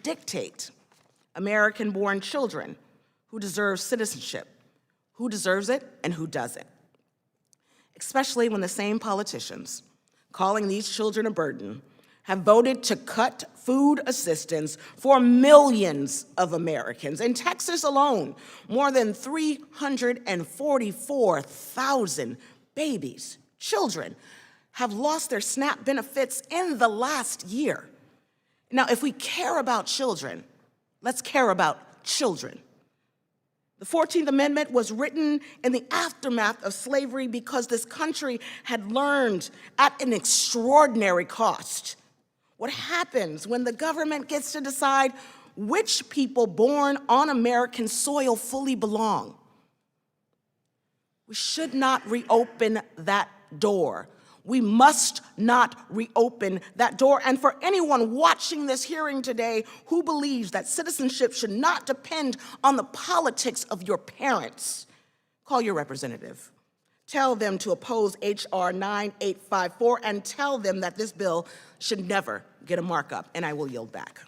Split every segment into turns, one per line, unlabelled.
dictate American-born children who deserve citizenship, who deserves it and who doesn't, especially when the same politicians calling these children a burden have voted to cut food assistance for millions of Americans. In Texas alone, more than 344,000 babies, children, have lost their SNAP benefits in the last year. Now, if we care about children, let's care about children. The 14th Amendment was written in the aftermath of slavery because this country had learned at an extraordinary cost what happens when the government gets to decide which people born on American soil fully belong. We should not reopen that door. We must not reopen that door. And for anyone watching this hearing today who believes that citizenship should not depend on the politics of your parents, call your representative. Tell them to oppose H.R. 9854 and tell them that this bill should never get a markup, and I will yield back.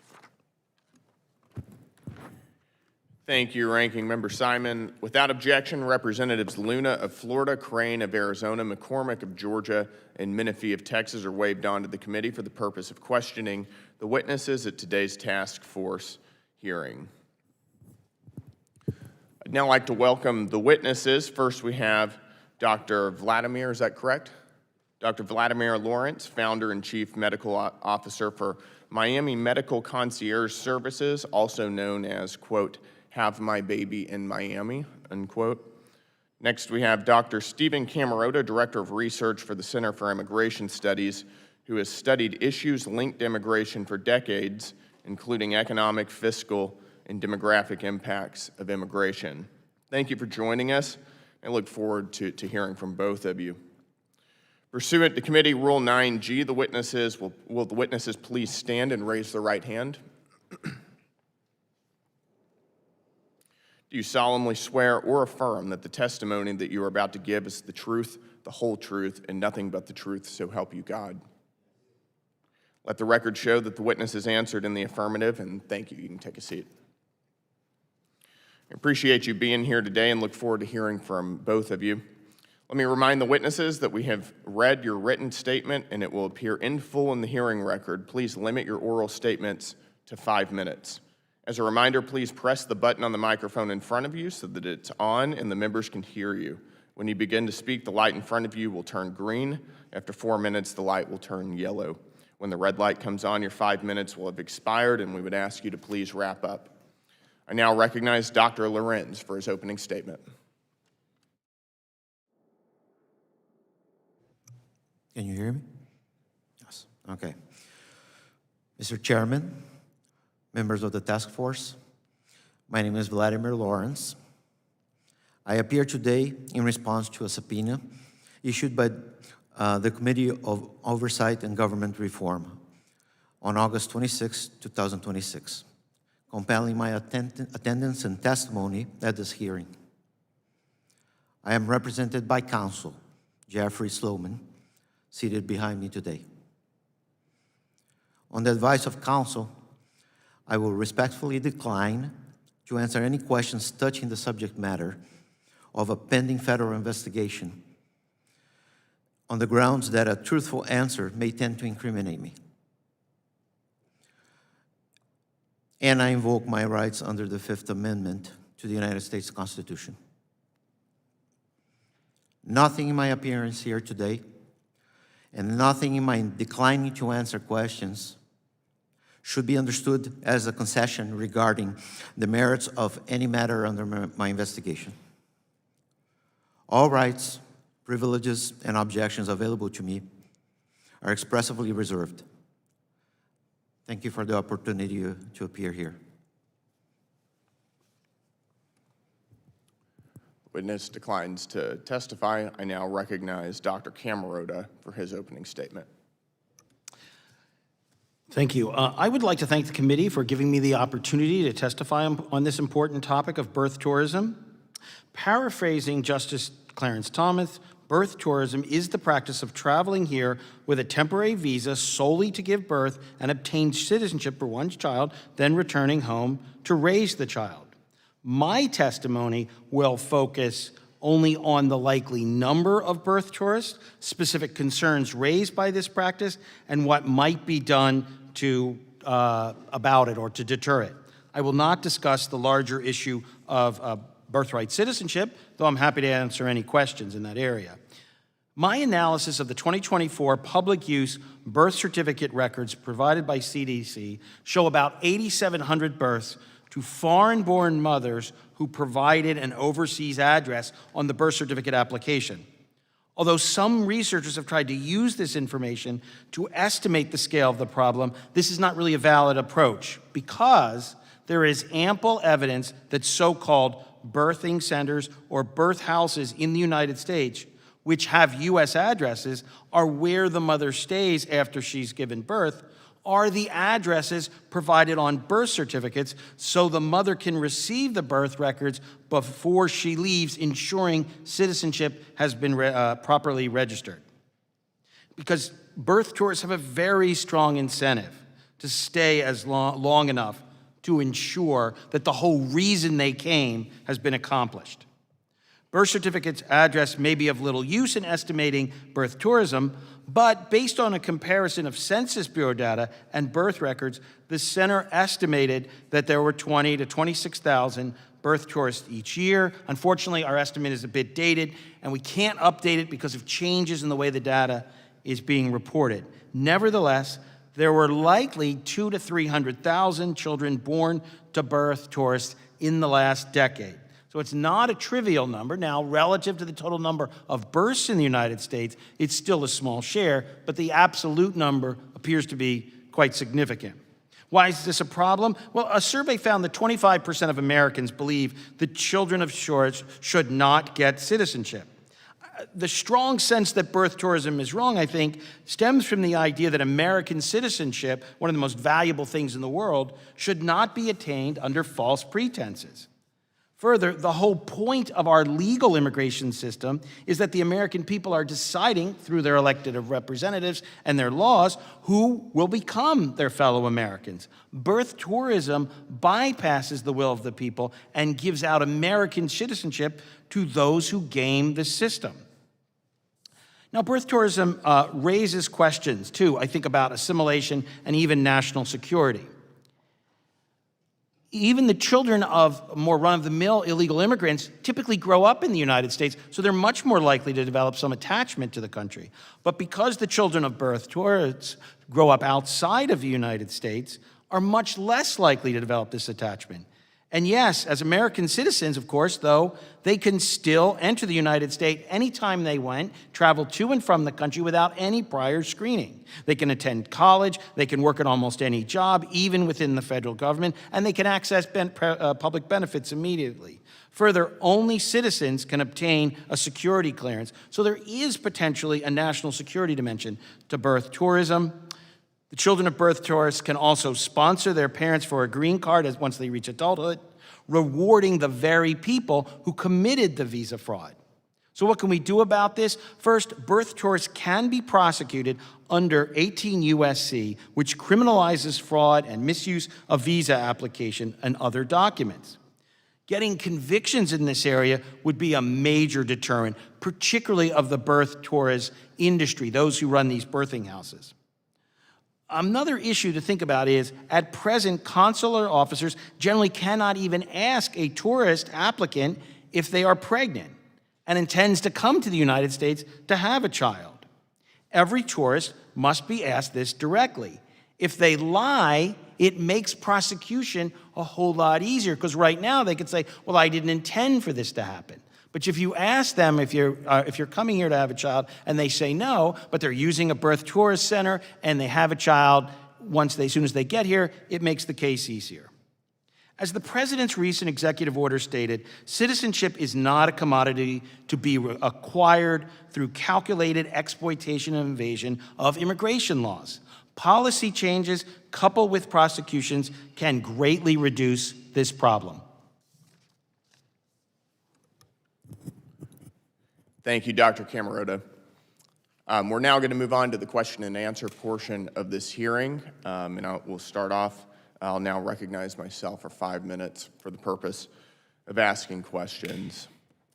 Thank you, Ranking Member Simon. Without objection, Representatives Luna of Florida, Crane of Arizona, McCormick of Georgia, and Menifee of Texas are waived onto the committee for the purpose of questioning the witnesses at today's task force hearing. I'd now like to welcome the witnesses. First, we have Dr. Vladimir, is that correct? Dr. Vladimir Lawrence, Founder and Chief Medical Officer for Miami Medical Concierge Services, also known as, quote, Have My Baby in Miami, unquote. Next, we have Dr. Stephen Camarota, Director of Research for the Center for Immigration Studies, who has studied issues linked to immigration for decades, including economic, fiscal, and demographic impacts of immigration. Thank you for joining us. I look forward to hearing from both of you. Pursuant to Committee Rule 9G, will the witnesses please stand and raise their right hand? Do you solemnly swear or affirm that the testimony that you are about to give is the truth, the whole truth, and nothing but the truth, so help you God? Let the record show that the witness has answered in the affirmative, and thank you. You can take a seat. I appreciate you being here today and look forward to hearing from both of you. Let me remind the witnesses that we have read your written statement and it will appear in full in the hearing record. Please limit your oral statements to 5 minutes. As a reminder, please press the button on the microphone in front of you so that it's on and the members can hear you. When you begin to speak, the light in front of you will turn green. After 4 minutes, the light will turn yellow. When the red light comes on, your 5 minutes will have expired and we would ask you to please wrap up. I now recognize Dr. Lorenz for his opening statement.
Can you hear me? Yes, okay. Mr. Chairman, members of the task force, my name is Vladimir Lawrence. I appear today in response to a subpoena issued by the Committee of Oversight and Government Reform on August 26, 2026, compelling my attendance and testimony at this hearing. I am represented by counsel Jeffrey Sloman, seated behind me today. On the advice of counsel, I will respectfully decline to answer any questions touching the subject matter of a pending federal investigation on the grounds that a truthful answer may tend to incriminate me. And I invoke my rights under the Fifth Amendment to the United States Constitution. Nothing in my appearance here today and nothing in my declining to answer questions should be understood as a concession regarding the merits of any matter under my investigation. All rights, privileges, and objections available to me are expressly reserved. Thank you for the opportunity to appear here.
Witness declines to testify. I now recognize Dr. Camarota for his opening statement.
Thank you. I would like to thank the committee for giving me the opportunity to testify on this important topic of birth tourism. Paraphrasing Justice Clarence Thomas, birth tourism is the practice of traveling here with a temporary visa solely to give birth and obtain citizenship for one's child, then returning home to raise the child. My testimony will focus only on the likely number of birth tourists, specific concerns raised by this practice, and what might be done about it or to deter it. I will not discuss the larger issue of birthright citizenship, though I'm happy to answer any questions in that area. My analysis of the 2024 public use birth certificate records provided by CDC show about 8,700 births to foreign-born mothers who provided an overseas address on the birth certificate application. Although some researchers have tried to use this information to estimate the scale of the problem, this is not really a valid approach because there is ample evidence that so-called birthing centers or birth houses in the United States, which have U.S. addresses, are where the mother stays after she's given birth, are the addresses provided on birth certificates so the mother can receive the birth records before she leaves, ensuring citizenship has been properly registered. Because birth tourists have a very strong incentive to stay as long enough to ensure that the whole reason they came has been accomplished. Birth certificates address may be of little use in estimating birth tourism, but based on a comparison of Census Bureau data and birth records, the center estimated that there were 20 to 26,000 birth tourists each year. Unfortunately, our estimate is a bit dated, and we can't update it because of changes in the way the data is being reported. Nevertheless, there were likely 200,000 to 300,000 children born to birth tourists in the last decade. So it's not a trivial number. Now, relative to the total number of births in the United States, it's still a small share, but the absolute number appears to be quite significant. Why is this a problem? Well, a survey found that 25% of Americans believe that children of shores should not get citizenship. The strong sense that birth tourism is wrong, I think, stems from the idea that American citizenship, one of the most valuable things in the world, should not be attained under false pretenses. Further, the whole point of our legal immigration system is that the American people are deciding through their elected representatives and their laws who will become their fellow Americans. Birth tourism bypasses the will of the people and gives out American citizenship to those who game the system. Now, birth tourism raises questions, too, I think, about assimilation and even national security. Even the children of more run-of-the-mill illegal immigrants typically grow up in the United States, so they're much more likely to develop some attachment to the country. But because the children of birth tourists grow up outside of the United States, are much less likely to develop this attachment. And yes, as American citizens, of course, though, they can still enter the United States anytime they went, travel to and from the country without any prior screening. They can attend college, they can work at almost any job, even within the federal government, and they can access public benefits immediately. Further, only citizens can obtain a security clearance, so there is potentially a national security dimension to birth tourism. The children of birth tourists can also sponsor their parents for a green card once they reach adulthood, rewarding the very people who committed the visa fraud. So what can we do about this? First, birth tourists can be prosecuted under 18 U.S.C., which criminalizes fraud and misuse of visa application and other documents. Getting convictions in this area would be a major deterrent, particularly of the birth tourist industry, those who run these birthing houses. Another issue to think about is, at present, consular officers generally cannot even ask a tourist applicant if they are pregnant and intends to come to the United States to have a child. Every tourist must be asked this directly. If they lie, it makes prosecution a whole lot easier, because right now they could say, well, I didn't intend for this to happen. But if you ask them if you're coming here to have a child and they say no, but they're using a birth tourist center and they have a child as soon as they get here, it makes the case easier. As the president's recent executive order stated, citizenship is not a commodity to be acquired through calculated exploitation and evasion of immigration laws. Policy changes coupled with prosecutions can greatly reduce this problem.
Thank you, Dr. Camarota. We're now going to move on to the question and answer portion of this hearing, we'll start off. I'll now recognize myself for 5 minutes for the purpose of asking questions.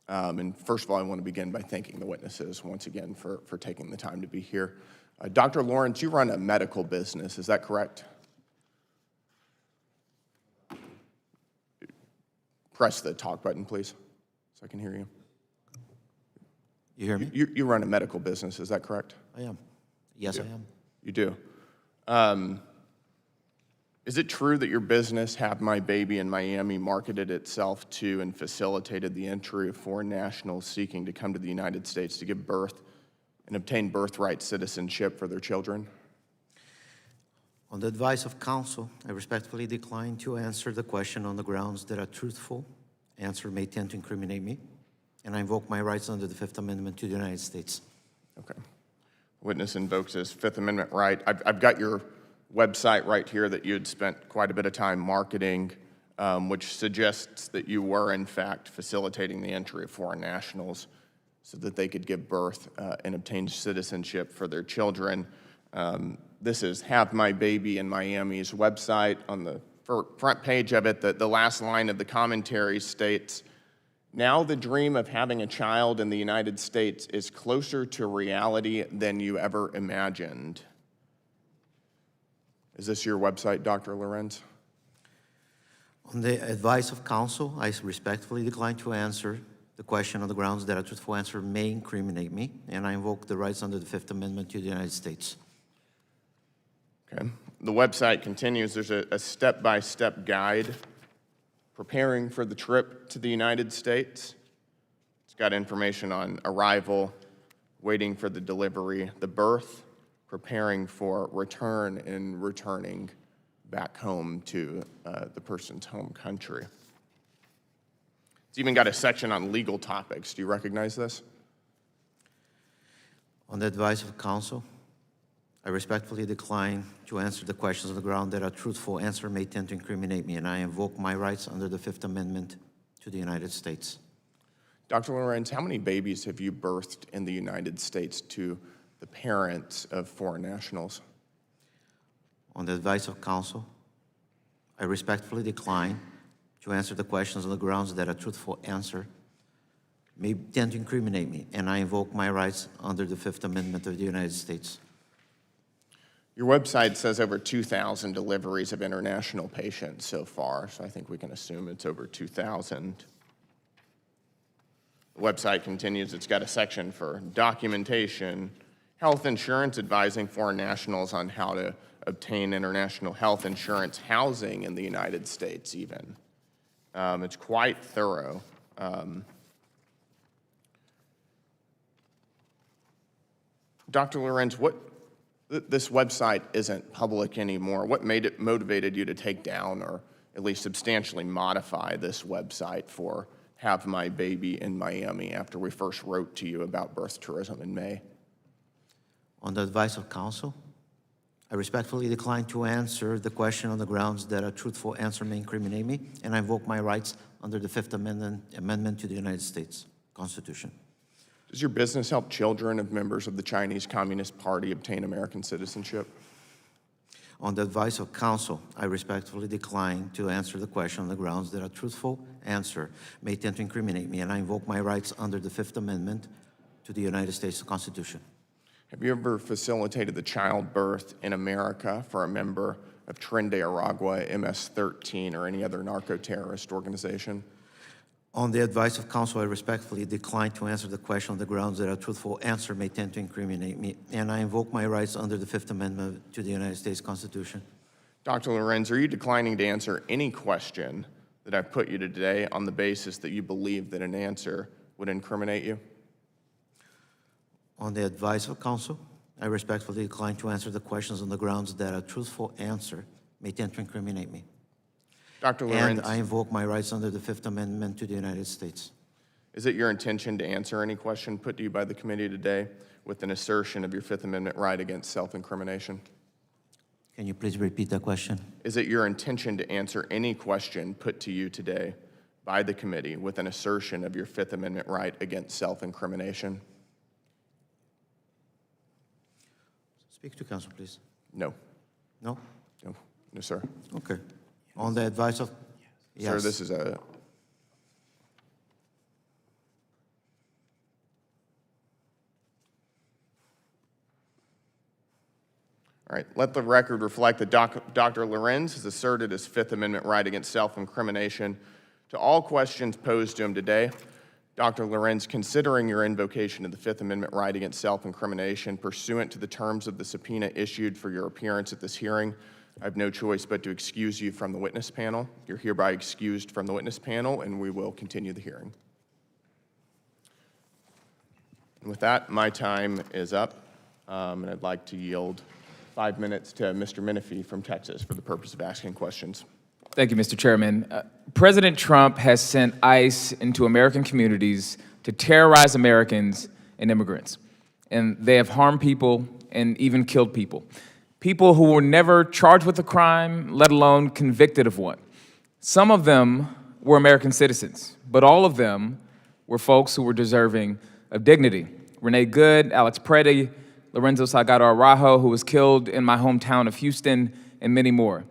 And first of all, I want to begin by thanking the witnesses once again for taking the time to be here. Dr. Lawrence, you run a medical business, is that correct? Press the talk button, please, so I can hear you.
You hear me?
You run a medical business, is that correct?
I am. Yes, I am.
You do. Is it true that your business, Have My Baby in Miami, marketed itself to and facilitated the entry of foreign nationals seeking to come to the United States to give birth and obtain birthright citizenship for their children?
On the advice of counsel, I respectfully decline to answer the question on the grounds that a truthful answer may tend to incriminate me, and I invoke my rights under the Fifth Amendment to the United States.
Okay. Witness invokes his Fifth Amendment right. I've got your website right here that you had spent quite a bit of time marketing, which suggests that you were, in fact, facilitating the entry of foreign nationals so that they could give birth and obtain citizenship for their children. This is Have My Baby in Miami's website. On the front page of it, the last line of the commentary states, "Now the dream of having a child in the United States is closer to reality than you ever imagined." Is this your website, Dr. Lorenz?
On the advice of counsel, I respectfully decline to answer the question on the grounds that a truthful answer may incriminate me, and I invoke the rights under the Fifth Amendment to the United States.
Okay. The website continues. There's a step-by-step guide preparing for the trip to the United States. It's got information on arrival, waiting for the delivery, the birth, preparing for return, and returning back home to the person's home country. It's even got a section on legal topics. Do you recognize this?
On the advice of counsel, I respectfully decline to answer the questions on the ground that a truthful answer may tend to incriminate me, and I invoke my rights under the Fifth Amendment to the United States.
Dr. Lorenz, how many babies have you birthed in the United States to the parents of foreign nationals?
On the advice of counsel, I respectfully decline to answer the questions on the grounds that a truthful answer may tend to incriminate me, and I invoke my rights under the Fifth Amendment of the United States.
Your website says over 2,000 deliveries of international patients so far, so I think we can assume it's over 2,000. The website continues. It's got a section for documentation, health insurance, advising foreign nationals on how to obtain international health insurance, housing in the United States even. It's quite thorough. Dr. Lorenz, this website isn't public anymore. What motivated you to take down or at least substantially modify this website for Have My Baby in Miami after we first wrote to you about birth tourism in May?
On the advice of counsel, I respectfully decline to answer the question on the grounds that a truthful answer may incriminate me, and I invoke my rights under the Fifth Amendment to the United States Constitution.
Does your business help children of members of the Chinese Communist Party obtain American citizenship?
On the advice of counsel, I respectfully decline to answer the question on the grounds that a truthful answer may tend to incriminate me, and I invoke my rights under the Fifth Amendment to the United States Constitution.
Have you ever facilitated the childbirth in America for a member of Tren de Aragua, MS-13, or any other narco-terrorist organization?
On the advice of counsel, I respectfully decline to answer the question on the grounds that a truthful answer may tend to incriminate me, and I invoke my rights under the Fifth Amendment to the United States Constitution.
Dr. Lorenz, are you declining to answer any question that I've put you to today on the basis that you believe that an answer would incriminate you?
On the advice of counsel, I respectfully decline to answer the questions on the grounds that a truthful answer may tend to incriminate me.
Dr. Lorenz,
And I invoke my rights under the Fifth Amendment to the United States.
is it your intention to answer any question put to you by the committee today with an assertion of your Fifth Amendment right against self-incrimination?
Can you please repeat that question?
Is it your intention to answer any question put to you today by the committee with an assertion of your Fifth Amendment right against self-incrimination?
Speak to counsel, please.
No.
No?
No. No, sir.
Okay. On the advice of? Yes.
Sir, this is a... All right, let the record reflect that Dr. Lorenz has asserted his Fifth Amendment right against self-incrimination to all questions posed to him today. Dr. Lorenz, considering your invocation of the Fifth Amendment right against self-incrimination pursuant to the terms of the subpoena issued for your appearance at this hearing, I have no choice but to excuse you from the witness panel. You're hereby excused from the witness panel, and we will continue the hearing. And with that, my time is up, and I'd like to yield 5 minutes to Mr. Menifee from Texas for the purpose of asking questions.
Thank you, Mr. Chairman. President Trump has sent ICE into American communities to terrorize Americans and immigrants. And they have harmed people and even killed people. People who were never charged with a crime, let alone convicted of one. Some of them were American citizens, but all of them were folks who were deserving of dignity. Renee Good, Alex Preddy, Lorenzo Salgado Araujo, who was killed in my hometown of Houston, and many more.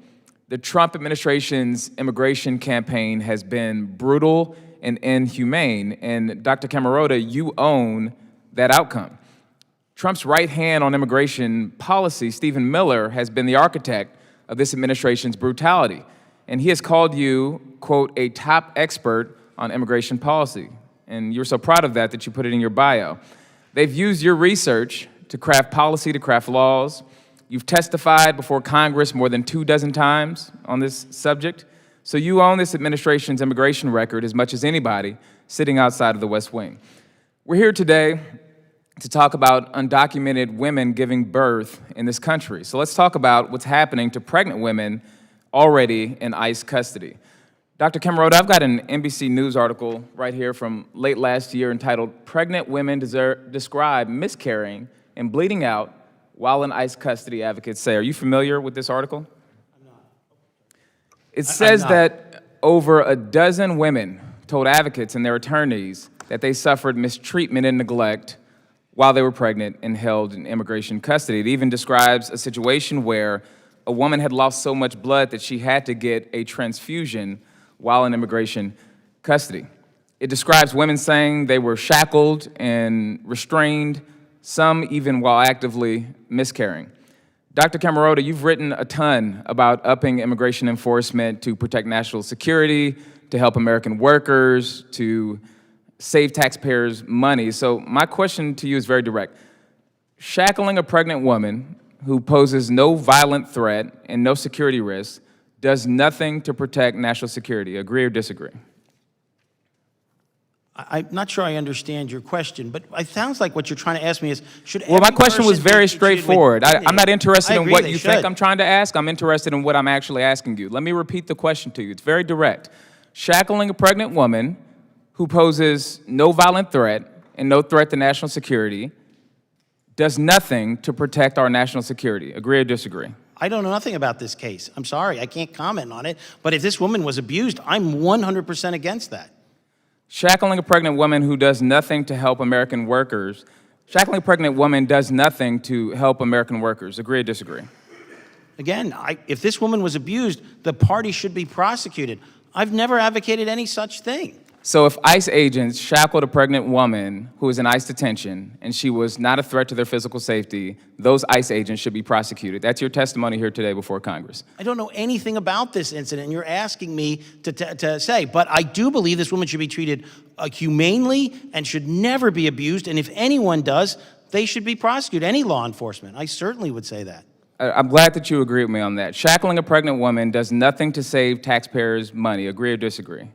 The Trump administration's immigration campaign has been brutal and inhumane, and Dr. Camarota, you own that outcome. Trump's right hand on immigration policy, Stephen Miller, has been the architect of this administration's brutality, and he has called you, quote, a top expert on immigration policy, and you're so proud of that you put it in your bio. They've used your research to craft policy, to craft laws. You've testified before Congress more than 24 times on this subject. So you own this administration's immigration record as much as anybody sitting outside of the West Wing. We're here today to talk about undocumented women giving birth in this country. So let's talk about what's happening to pregnant women already in ICE custody. Dr. Camarota, I've got an NBC News article right here from late last year entitled, "Pregnant Women Describe Miscarrying and Bleeding Out While in ICE Custody, Advocates Say." Are you familiar with this article? I'm not. It says that over a dozen women told advocates and their attorneys that they suffered mistreatment and neglect while they were pregnant and held in immigration custody. It even describes a situation where a woman had lost so much blood that she had to get a transfusion while in immigration custody. It describes women saying they were shackled and restrained, some even while actively miscarrying. Dr. Camarota, you've written a ton about upping immigration enforcement to protect national security, to help American workers, to save taxpayers money. So my question to you is very direct. Shackling a pregnant woman who poses no violent threat and no security risk does nothing to protect national security. Agree or disagree?
I'm not sure I understand your question, but it sounds like what you're trying to ask me is, should
Well, my
every
question was
person be
very
treated with
straightforward.
dignity?
I'm not interested
I
in
agree
what
they
you think
should.
I'm trying to ask. I'm interested in what I'm actually asking you. Let me repeat the question to you. It's very direct. Shackling a pregnant woman who poses no violent threat and no threat to national security does nothing to protect our national security. Agree or disagree?
I don't know nothing about this case. I'm sorry, I can't comment on it. But if this woman was abused, I'm 100% against that.
Shackling a pregnant woman who does nothing to help American workers. Shackling a pregnant woman does nothing to help American workers. Agree or disagree?
Again, if this woman was abused, the party should be prosecuted. I've never advocated any such thing.
So if ICE agents shackled a pregnant woman who was in ICE detention and she was not a threat to their physical safety, those ICE agents should be prosecuted. That's your testimony here today before Congress.
I don't know anything about this incident, and you're asking me to say, but I do believe this woman should be treated humanely and should never be abused, and if anyone does, they should be prosecuted, any law enforcement. I certainly would say that.
I'm glad that you agree with me on that. Shackling a pregnant woman does nothing to save taxpayers' money. Agree or disagree?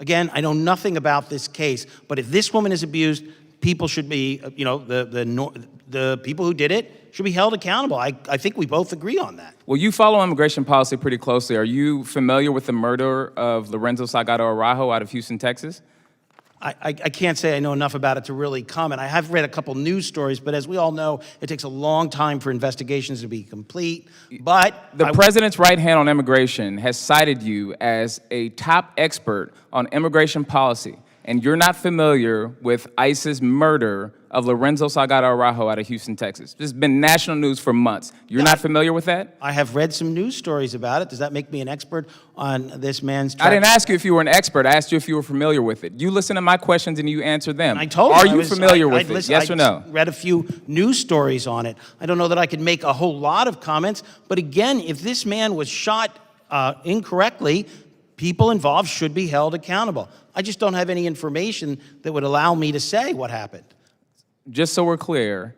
Again, I know nothing about this case, but if this woman is abused, people should be, the people who did it should be held accountable. I think we both agree on that.
Well, you follow immigration policy pretty closely. Are you familiar with the murder of Lorenzo Salgado Araujo out of Houston, Texas?
I can't say I know enough about it to really comment. I have read a couple news stories, but as we all know, it takes a long time for investigations to be complete. But
The president's right hand on immigration has cited you as a top expert on immigration policy, and you're not familiar with ICE's murder of Lorenzo Salgado Araujo out of Houston, Texas. This has been national news for months. You're not familiar with that?
I have read some news stories about it. Does that make me an expert on this man's
I didn't ask you if you were an expert. I asked you if you were familiar with it. You listen to my questions and you answer them.
I told
Are
you.
you familiar with it?
Listen,
Yes or no?
I read a few news stories on it. I don't know that I could make a whole lot of comments, but again, if this man was shot incorrectly, people involved should be held accountable. I just don't have any information that would allow me to say what happened.
Just so we're clear,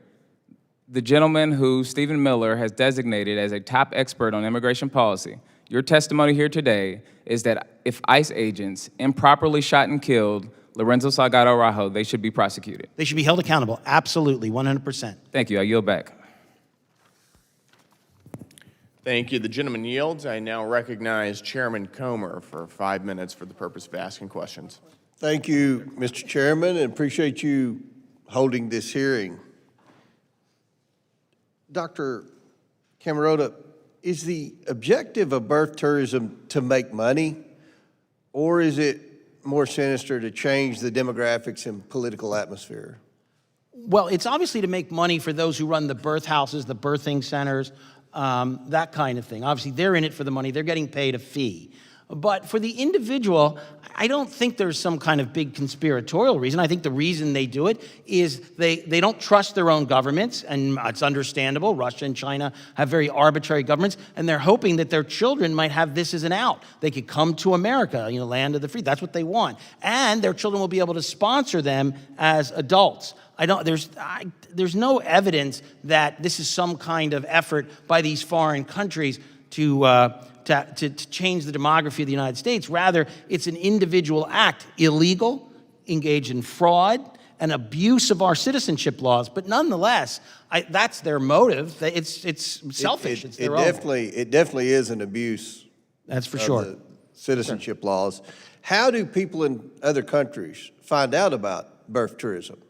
the gentleman who Stephen Miller has designated as a top expert on immigration policy, your testimony here today is that if ICE agents improperly shot and killed Lorenzo Salgado Araujo, they should be prosecuted.
They should be held accountable, absolutely, 100%.
Thank you. I yield back.
Thank you. The gentleman yields. I now recognize Chairman Comer for 5 minutes for the purpose of asking questions.
Thank you, Mr. Chairman, and appreciate you holding this hearing. Dr. Camarota, is the objective of birth tourism to make money, or is it more sinister to change the demographics and political atmosphere?
Well, it's obviously to make money for those who run the birth houses, the birthing centers, that kind of thing. Obviously, they're in it for the money. They're getting paid a fee. But for the individual, I don't think there's some kind of big conspiratorial reason. I think the reason they do it is they don't trust their own governments, and it's understandable. Russia and China have very arbitrary governments, and they're hoping that their children might have this as an out. They could come to America, land of the free. That's what they want. And their children will be able to sponsor them as adults. There's no evidence that this is some kind of effort by these foreign countries to change the demography of the United States. Rather, it's an individual act, illegal, engaged in fraud, and abuse of our citizenship laws. But nonetheless, that's their motive. It's selfish. It's their own.
It definitely is an abuse.
That's for
of
sure.
the citizenship laws. How do people in other countries find out about birth tourism?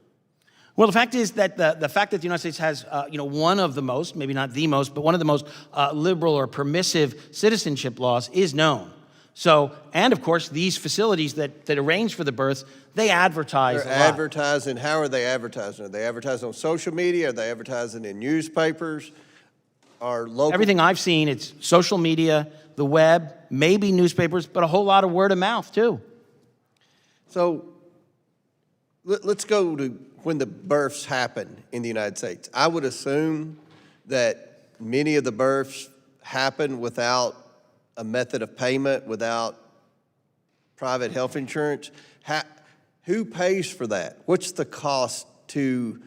Well, the fact is that the fact that the United States has, one of the most, maybe not the most, but one of the most liberal or permissive citizenship laws is known. So, and of course, these facilities that arrange for the births, they advertise
They're
a lot.
advertising. How are they advertising? Are they advertising on social media? Are they advertising in newspapers? Are local?
Everything I've seen, it's social media, the web, maybe newspapers, but a whole lot of word of mouth, too.
So let's go to when the births happen in the United States. I would assume that many of the births happen without a method of payment, without private health insurance. Who pays for that? What's the cost to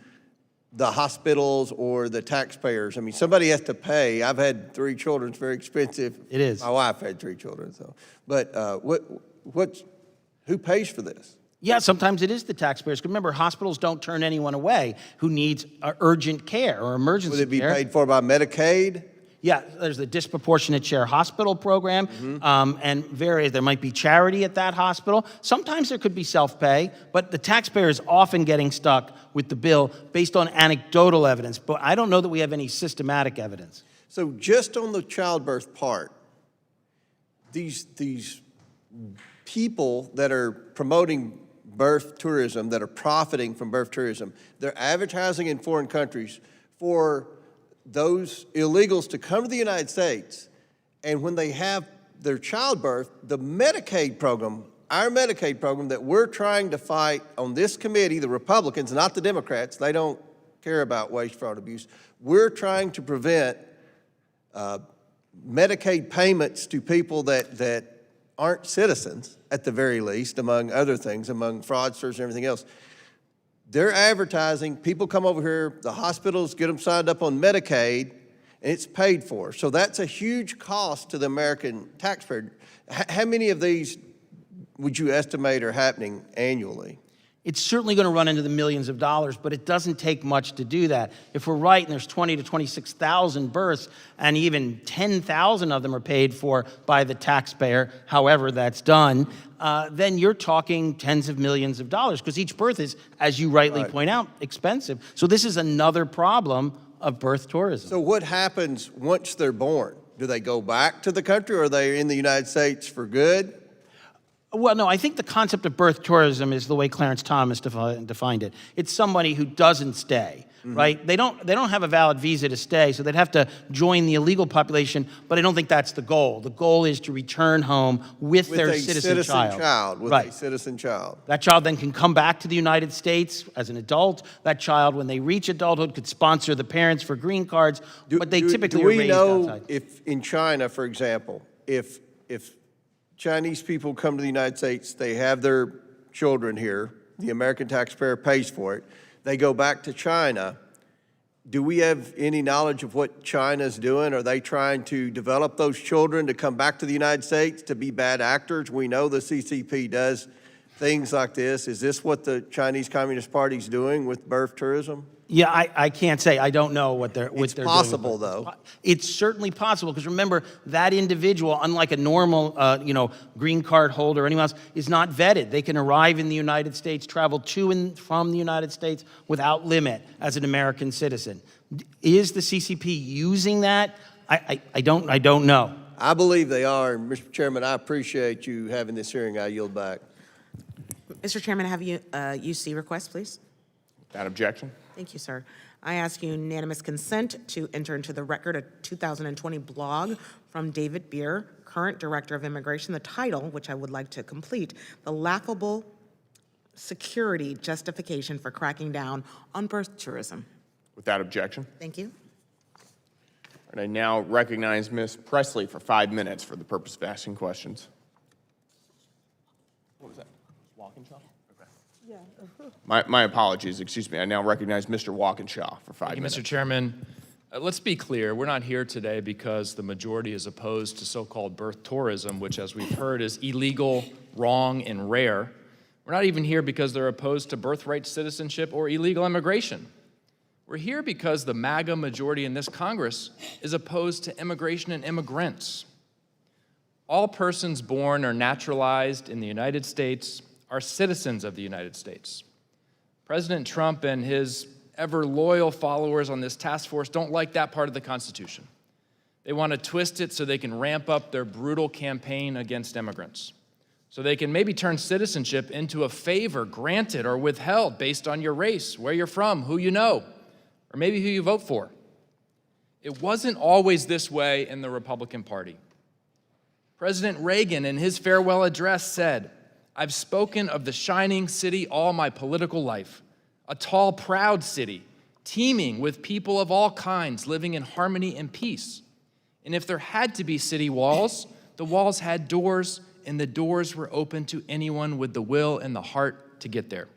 the hospitals or the taxpayers? I mean, somebody has to pay. I've had 3 children. It's very expensive.
It is.
My wife had 3 children, so. But who pays for this?
Yeah, sometimes it is the taxpayers. Remember, hospitals don't turn anyone away who needs urgent care or emergency care.
Would it be paid for by Medicaid?
Yeah, there's the disproportionate share hospital program, and there might be charity at that hospital. Sometimes there could be self-pay, but the taxpayer is often getting stuck with the bill based on anecdotal evidence. But I don't know that we have any systematic evidence.
So just on the childbirth part, these people that are promoting birth tourism, that are profiting from birth tourism, they're advertising in foreign countries for those illegals to come to the United States, and when they have their childbirth, the Medicaid program, our Medicaid program that we're trying to fight on this committee, the Republicans, not the Democrats, they don't care about waste, fraud, abuse. We're trying to prevent Medicaid payments to people that aren't citizens, at the very least, among other things, among fraudsters and everything else. They're advertising, people come over here, the hospitals get them signed up on Medicaid, and it's paid for. So that's a huge cost to the American taxpayer. How many of these would you estimate are happening annually?
It's certainly going to run into the millions of dollars, but it doesn't take much to do that. If we're right and there's 20 to 26,000 births and even 10,000 of them are paid for by the taxpayer, however that's done, then you're talking tens of millions of dollars because each birth is, as you rightly point out, expensive. So this is another problem of birth tourism.
So what happens once they're born? Do they go back to the country, or are they in the United States for good?
Well, no, I think the concept of birth tourism is the way Clarence Thomas defined it. It's somebody who doesn't stay, right? They don't have a valid visa to stay, so they'd have to join the illegal population, but I don't think that's the goal. The goal is to return home with their citizen child.
With a citizen child.
That child then can come back to the United States as an adult. That child, when they reach adulthood, could sponsor the parents for green cards, but they typically are raised outside.
If in China, for example, if Chinese people come to the United States, they have their children here, the American taxpayer pays for it, they go back to China, do we have any knowledge of what China's doing? Are they trying to develop those children to come back to the United States to be bad actors? We know the CCP does things like this. Is this what the Chinese Communist Party is doing with birth tourism?
Yeah, I can't say. I don't know what they're
It's
doing.
possible, though.
It's certainly possible, because remember, that individual, unlike a normal, green card holder or anyone else, is not vetted. They can arrive in the United States, travel to and from the United States without limit as an American citizen. Is the CCP using that? I don't know.
I believe they are, and Mr. Chairman, I appreciate you having this hearing. I yield back.
Mr. Chairman, have you UC request, please?
Without objection.
Thank you, sir. I ask unanimous consent to enter into the record a 2020 blog from David Beer, current Director of Immigration. The title, which I would like to complete, "The Laughable Security Justification for Cracking Down on Birth Tourism."
Without objection.
Thank you.
And I now recognize Ms. Presley for 5 minutes for the purpose of asking questions. What was that? Walkinshaw? Okay. Yeah. My apologies, excuse me. I now recognize Mr. Walkinshaw for 5 minutes.
Thank you, Mr. Chairman. Let's be clear, we're not here today because the majority is opposed to so-called birth tourism, which, as we've heard, is illegal, wrong, and rare. We're not even here because they're opposed to birthright citizenship or illegal immigration. We're here because the MAGA majority in this Congress is opposed to immigration and immigrants. All persons born or naturalized in the United States are citizens of the United States. President Trump and his ever-loyal followers on this task force don't like that part of the Constitution. They want to twist it so they can ramp up their brutal campaign against immigrants. So they can maybe turn citizenship into a favor granted or withheld based on your race, where you're from, who you know, or maybe who you vote for. It wasn't always this way in the Republican Party. President Reagan, in his farewell address, said, "I've spoken of the shining city all my political life, a tall, proud city, teeming with people of all kinds living in harmony and peace. And if there had to be city walls, the walls had doors, and the doors were open to anyone with the will and the heart to get there."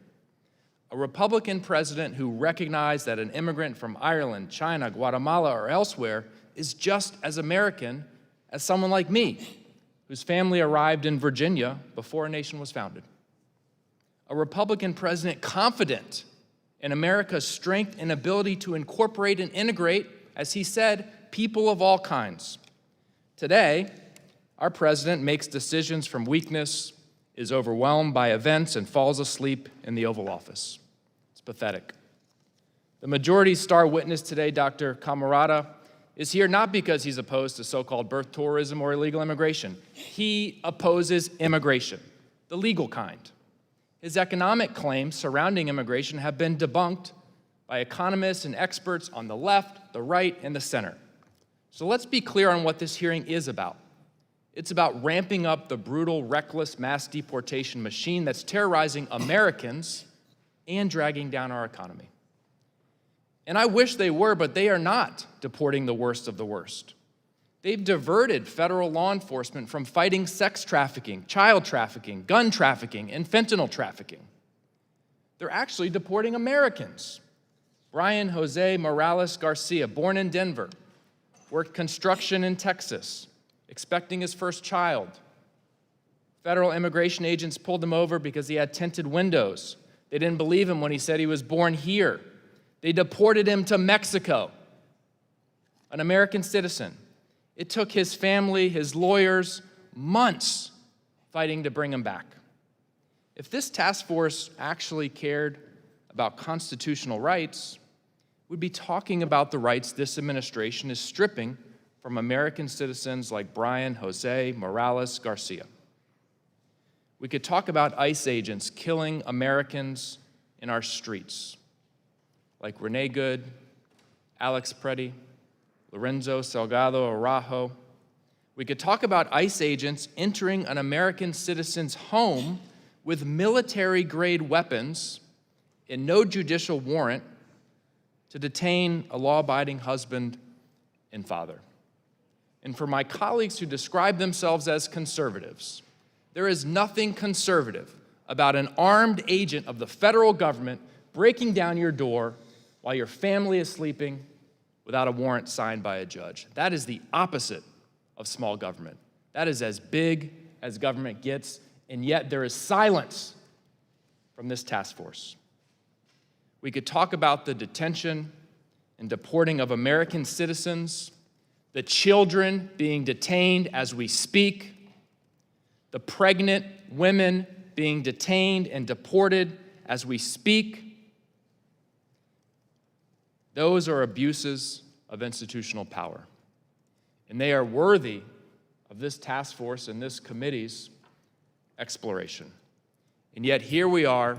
A Republican president who recognized that an immigrant from Ireland, China, Guatemala, or elsewhere is just as American as someone like me, whose family arrived in Virginia before a nation was founded. A Republican president confident in America's strength and ability to incorporate and integrate, as he said, people of all kinds. Today, our president makes decisions from weakness, is overwhelmed by events, and falls asleep in the Oval Office. It's pathetic. The majority's star witness today, Dr. Camarada, is here not because he's opposed to so-called birth tourism or illegal immigration. He opposes immigration, the legal kind. His economic claims surrounding immigration have been debunked by economists and experts on the left, the right, and the center. So let's be clear on what this hearing is about. It's about ramping up the brutal, reckless mass deportation machine that's terrorizing Americans and dragging down our economy. And I wish they were, but they are not deporting the worst of the worst. They've diverted federal law enforcement from fighting sex trafficking, child trafficking, gun trafficking, and fentanyl trafficking. They're actually deporting Americans. Brian Jose Morales Garcia, born in Denver, worked construction in Texas, expecting his first child. Federal immigration agents pulled him over because he had tinted windows, They didn't believe him when he said he was born here. They deported him to Mexico, an American citizen. It took his family, his lawyers, months fighting to bring him back. If this task force actually cared about constitutional rights, we'd be talking about the rights this administration is stripping from American citizens like Brian Jose Morales Garcia. We could talk about ICE agents killing Americans in our streets, like Renee Good, Alex Preddy, Lorenzo Salgado Araujo. We could talk about ICE agents entering an American citizen's home with military-grade weapons and no judicial warrant to detain a law-abiding husband and father. And for my colleagues who describe themselves as conservatives, there is nothing conservative about an armed agent of the federal government breaking down your door while your family is sleeping without a warrant signed by a judge. That is the opposite of small government. That is as big as government gets, and yet there is silence from this task force. We could talk about the detention and deporting of American citizens, the children being detained as we speak, the pregnant women being detained and deported as we speak. Those are abuses of institutional power, and they are worthy of this task force and this committee's exploration. And yet here we are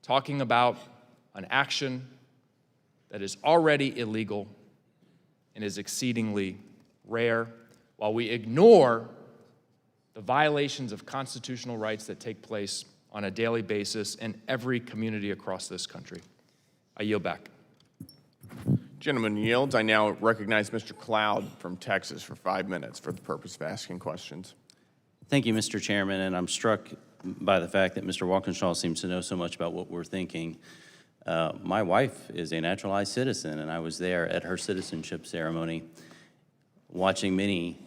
talking about an action that is already illegal and is exceedingly rare, while we ignore the violations of constitutional rights that take place on a daily basis in every community across this country. I yield back.
Gentleman yields. I now recognize Mr. Cloud from Texas for 5 minutes for the purpose of asking questions.
Thank you, Mr. Chairman, and I'm struck by the fact that Mr. Walkinshaw seems to know so much about what we're thinking. My wife is a naturalized citizen, and I was there at her citizenship ceremony watching many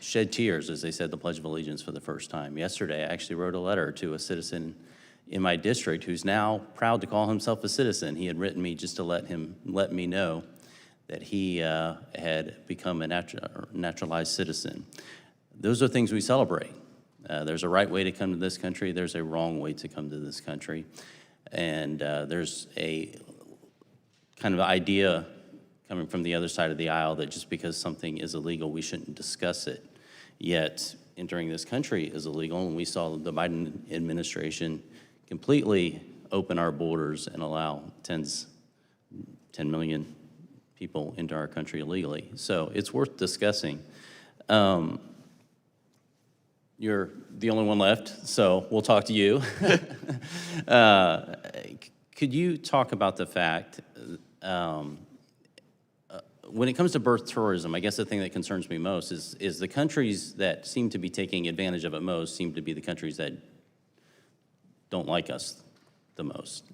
shed tears as they said the Pledge of Allegiance for the first time. Yesterday, I actually wrote a letter to a citizen in my district who's now proud to call himself a citizen. He had written me just to let me know that he had become a naturalized citizen. Those are things we celebrate. There's a right way to come to this country. There's a wrong way to come to this country. And there's a kind of idea coming from the other side of the aisle that just because something is illegal, we shouldn't discuss it. Yet entering this country is illegal, and we saw the Biden administration completely open our borders and allow 10 million people into our country illegally. So it's worth discussing. You're the only one left, so we'll talk to you. Could you talk about the fact, when it comes to birth tourism, I guess the thing that concerns me most is the countries that seem to be taking advantage of it most seem to be the countries that don't like us the most.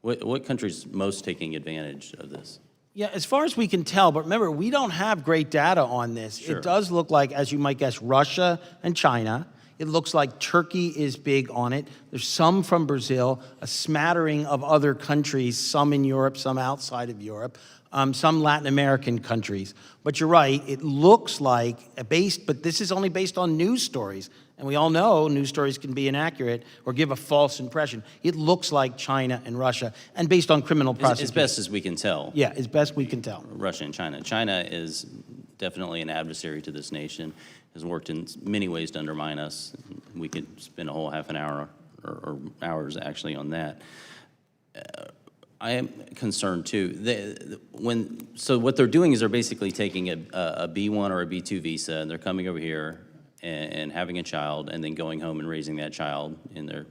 What country's most taking advantage of this?
Yeah, as far as we can tell, but remember, we don't have great data on this.
Sure.
It does look like, as you might guess, Russia and China. It looks like Turkey is big on it. There's some from Brazil, a smattering of other countries, some in Europe, some outside of Europe, some Latin American countries. But you're right, it looks like, but this is only based on news stories. And we all know news stories can be inaccurate or give a false impression. It looks like China and Russia, and based on criminal prosecution.
As best as we can tell.
Yeah, as best we can tell.
Russia and China. China is definitely an adversary to this nation, has worked in many ways to undermine us. We could spend a whole half an hour or hours actually on that. I am concerned too. So what they're doing is they're basically taking a B1 or a B2 visa, and they're coming over here and having a child, and then going home and raising that child in their,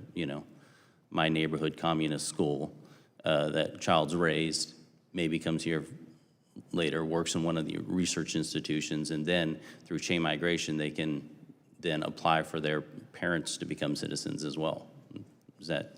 my neighborhood communist school. That child's raised, maybe comes here later, works in one of the research institutions, and then through chain migration, they can then apply for their parents to become citizens as well. Is that?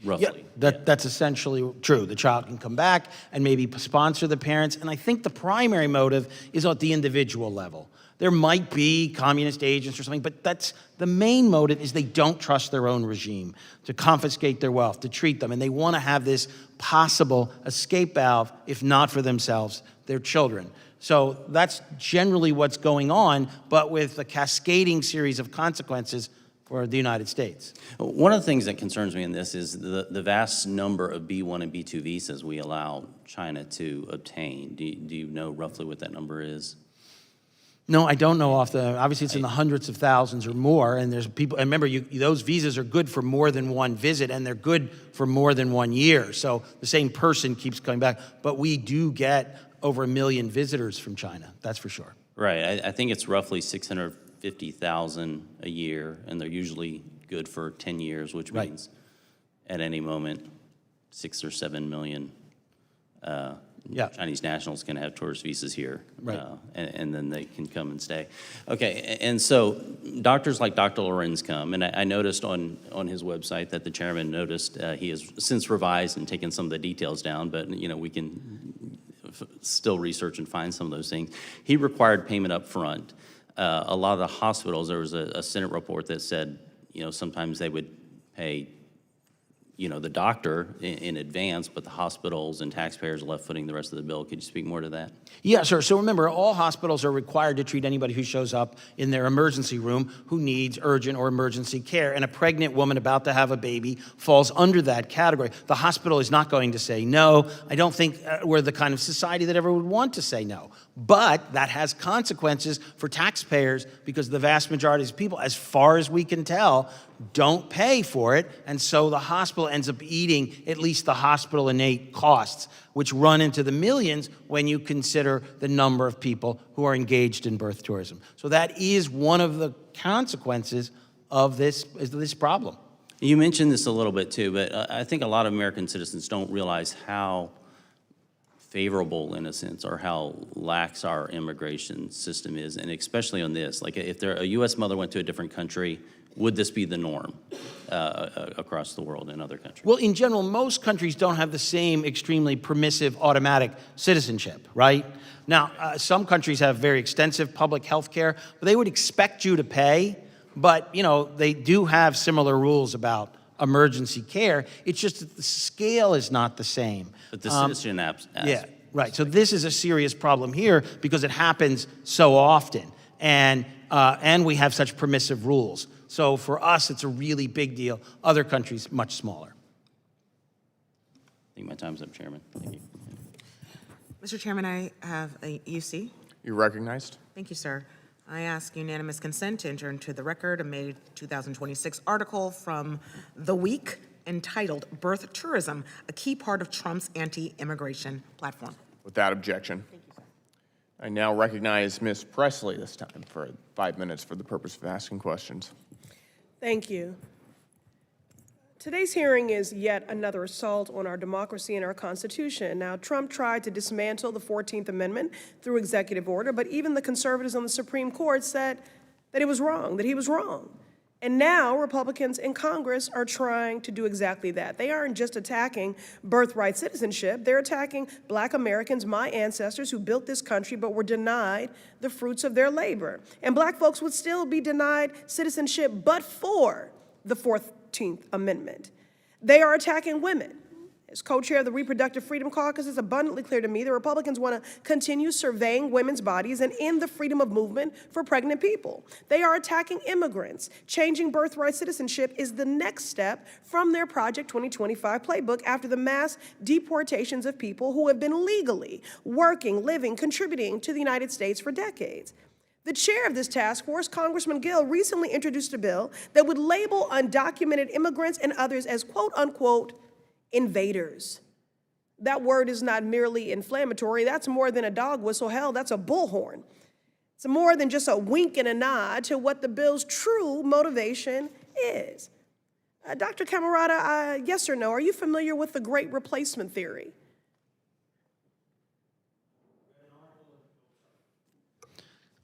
roughly.
That's essentially true. The child can come back and maybe sponsor the parents. And I think the primary motive is at the individual level. There might be communist agents or something, but that's the main motive is they don't trust their own regime to confiscate their wealth, to treat them. And they want to have this possible escape valve, if not for themselves, their children. So that's generally what's going on, but with a cascading series of consequences for the United States.
One of the things that concerns me in this is the vast number of B1 and B2 visas we allow China to obtain. Do you know roughly what that number is?
No, I don't know obviously it's in the hundreds of thousands or more, and there's people, and remember, those visas are good for more than one visit, and they're good for more than 1 year, so the same person keeps coming back, but we do get over 1 million visitors from China, that's for sure.
Right, I think it's roughly 650,000 a year, and they're usually good for 10 years, which means at any moment, 6 or 7 million Chinese nationals can have tourist visas here, and then they can come and stay. Okay, and so doctors like Dr. Lorenz come, and I noticed on his website that the chairman noticed he has since revised and taken some of the details down, but we can still research and find some of those things. He required payment up front. A lot of the hospitals, there was a Senate report that said, sometimes they would pay the doctor in advance, but the hospitals and taxpayers are left footing the rest of the bill. Could you speak more to that?
Yeah, sure. So remember, all hospitals are required to treat anybody who shows up in their emergency room who needs urgent or emergency care. And a pregnant woman about to have a baby falls under that category. The hospital is not going to say no. I don't think we're the kind of society that ever would want to say no. But that has consequences for taxpayers because the vast majority of people, as far as we can tell, don't pay for it, and so the hospital ends up eating at least the hospital innate costs, which run into the millions when you consider the number of people who are engaged in birth tourism. So that is one of the consequences of this problem.
You mentioned this a little bit too, but I think a lot of American citizens don't realize how favorable, in a sense, or how lax our immigration system is, and especially on this. Like if a U.S. mother went to a different country, would this be the norm across the world in other countries?
Well, in general, most countries don't have the same extremely permissive automatic citizenship, right? Now, some countries have very extensive public health care, but they would expect you to pay, but, they do have similar rules about emergency care. It's just that the scale is not the same.
But the citizen apps.
Yeah, right. So this is a serious problem here because it happens so often, and we have such permissive rules. So for us, it's a really big deal. Other countries, much smaller.
I think my time's up, Chairman. Thank you.
Mr. Chairman, I have a UC.
You're recognized.
Thank you, sir. I ask unanimous consent to enter into the record a May 2026 article from The Week entitled "Birth Tourism, a Key Part of Trump's Anti-Immigration Platform."
Without objection. I now recognize Ms. Presley this time for 5 minutes for the purpose of asking questions.
Thank you. Today's hearing is yet another assault on our democracy and our Constitution. Now, Trump tried to dismantle the 14th Amendment through executive order, but even the conservatives on the Supreme Court said that it was wrong, that he was wrong. And now Republicans in Congress are trying to do exactly that. They aren't just attacking birthright citizenship. They're attacking Black Americans, my ancestors, who built this country but were denied the fruits of their labor. And Black folks would still be denied citizenship but for the 14th Amendment. They are attacking women. As co-chair of the Reproductive Freedom Caucus, it's abundantly clear to me the Republicans want to continue surveying women's bodies and end the freedom of movement for pregnant people. They are attacking immigrants. Changing birthright citizenship is the next step from their Project 2025 playbook after the mass deportations of people who have been legally working, living, contributing to the United States for decades. The chair of this task force, Congressman Gill, recently introduced a bill that would label undocumented immigrants and others as quote unquote invaders. That word is not merely inflammatory. That's more than a dog whistle. Hell, that's a bullhorn. It's more than just a wink and a nod to what the bill's true motivation is. Dr. Camarada, yes or no, are you familiar with the Great Replacement theory?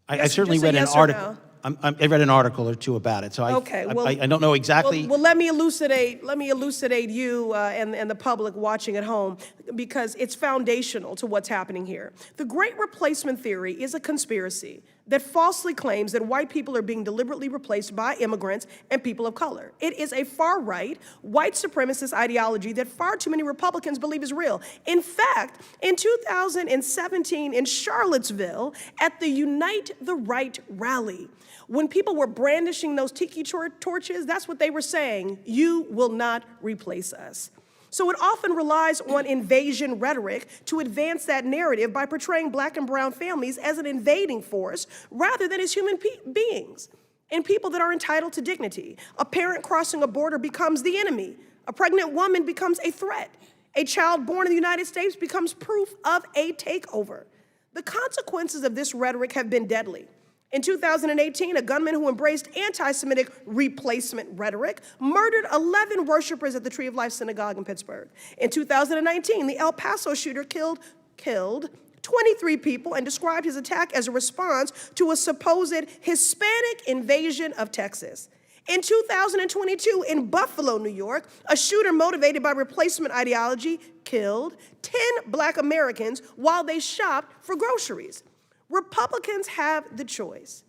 I certainly
just a
read an
yes or
article.
no.
I read an article or two about it, so
Okay, well,
I don't know exactly.
Well, let me elucidate you and the public watching at home, because it's foundational to what's happening here. The Great Replacement Theory is a conspiracy that falsely claims that white people are being deliberately replaced by immigrants and people of color. It is a far-right, white supremacist ideology that far too many Republicans believe is real. In fact, in 2017 in Charlottesville, at the Unite the Right rally, when people were brandishing those tiki torches, that's what they were saying: you will not replace us. So it often relies on invasion rhetoric to advance that narrative by portraying black and brown families as an invading force rather than as human beings and people that are entitled to dignity. A parent crossing a border becomes the enemy. A pregnant woman becomes a threat. A child born in the United States becomes proof of a takeover. The consequences of this rhetoric have been deadly. In 2018, a gunman who embraced anti-Semitic replacement rhetoric murdered 11 worshipers at the Tree of Life Synagogue in Pittsburgh. In 2019, the El Paso shooter killed 23 people and described his attack as a response to a supposed Hispanic invasion of Texas. In 2022, in Buffalo, New York, a shooter motivated by replacement ideology killed 10 black Americans while they shopped for groceries. Republicans have the choice.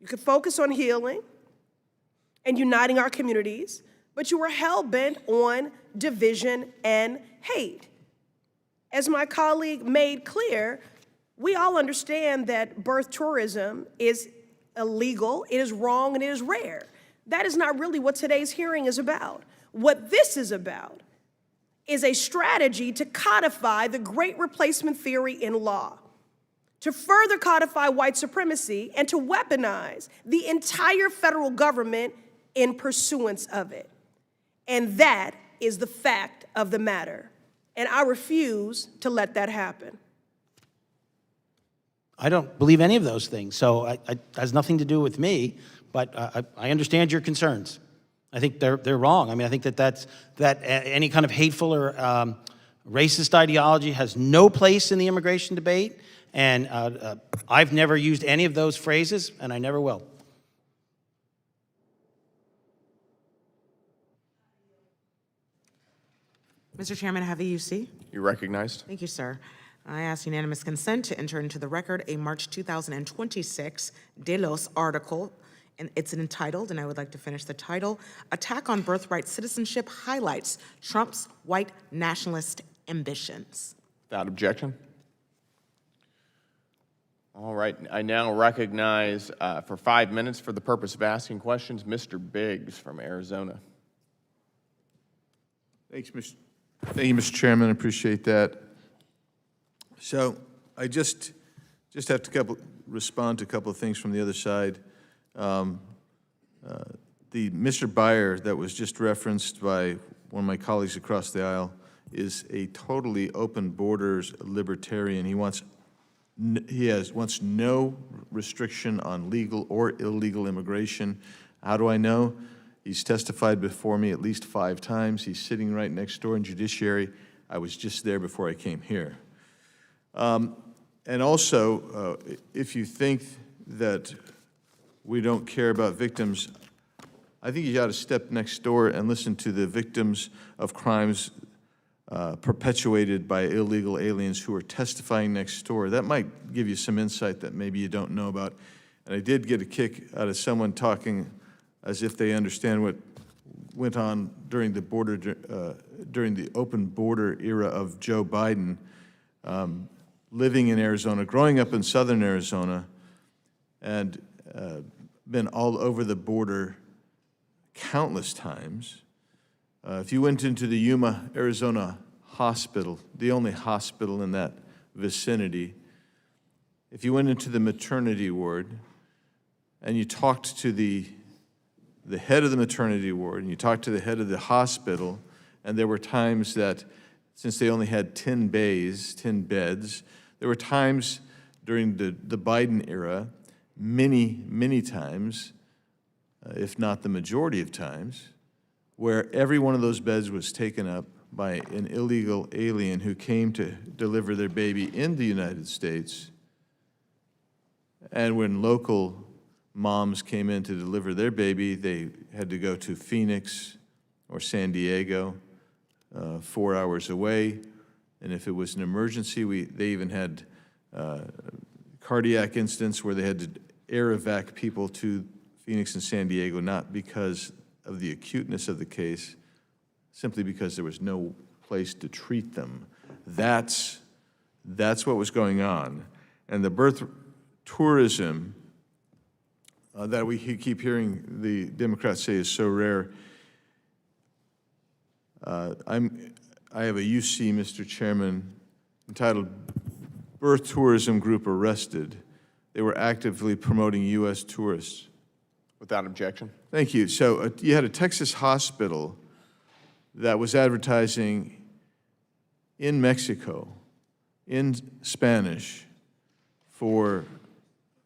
You can focus on healing and uniting our communities, but you are hell-bent on division and hate. As my colleague made clear, we all understand that birth tourism is illegal, it is wrong, and it is rare. That is not really what today's hearing is about. What this is about is a strategy to codify the Great Replacement Theory in law, to further codify white supremacy, and to weaponize the entire federal government in pursuance of it. And that is the fact of the matter. And I refuse to let that happen.
I don't believe any of those things, so it has nothing to do with me, but I understand your concerns. I think they're wrong. I mean, I think that any kind of hateful or racist ideology has no place in the immigration debate, and I've never used any of those phrases, and I never will.
Mr. Chairman, I have a UC.
You're recognized.
Thank you, sir. I ask unanimous consent to enter into the record a March 2026 Delos article, and it's entitled, and I would like to finish the title, "Attack on Birthright Citizenship Highlights Trump's White Nationalist Ambitions."
Without objection. All right, I now recognize for 5 minutes for the purpose of asking questions, Mr. Biggs from Arizona.
Thank you, Mr. Chairman. I appreciate that. So I just have to respond to a couple of things from the other side. The Mr. Byer that was just referenced by one of my colleagues across the aisle is a totally open borders libertarian. He wants no restriction on legal or illegal immigration. How do I know? He's testified before me at least 5 times. He's sitting right next door in Judiciary. I was just there before I came here. And also, if you think that we don't care about victims, I think you ought to step next door and listen to the victims of crimes perpetuated by illegal aliens who are testifying next door. That might give you some insight that maybe you don't know about. And I did get a kick out of someone talking as if they understand what went on during the open border era of Joe Biden, living in Arizona, growing up in southern Arizona, and been all over the border countless times. If you went into the Yuma, Arizona hospital, the only hospital in that vicinity, if you went into the maternity ward and you talked to the head of the maternity ward and you talked to the head of the hospital, and there were times that, since they only had 10 bays, 10 beds, there were times during the Biden era, many times, if not the majority of times, where every one of those beds was taken up by an illegal alien who came to deliver their baby in the United States. And when local moms came in to deliver their baby, they had to go to Phoenix or San Diego, 4 hours away. And if it was an emergency, they even had cardiac incidents where they had to air evac people to Phoenix and San Diego, not because of the acuteness of the case, simply because there was no place to treat them. That's what was going on. And the birth tourism that we keep hearing the Democrats say is so rare. I have a UC, Mr. Chairman, entitled Birth Tourism Group Arrested. They were actively promoting U.S. tourists.
Without objection.
Thank you. So you had a Texas hospital that was advertising in Mexico, in Spanish, for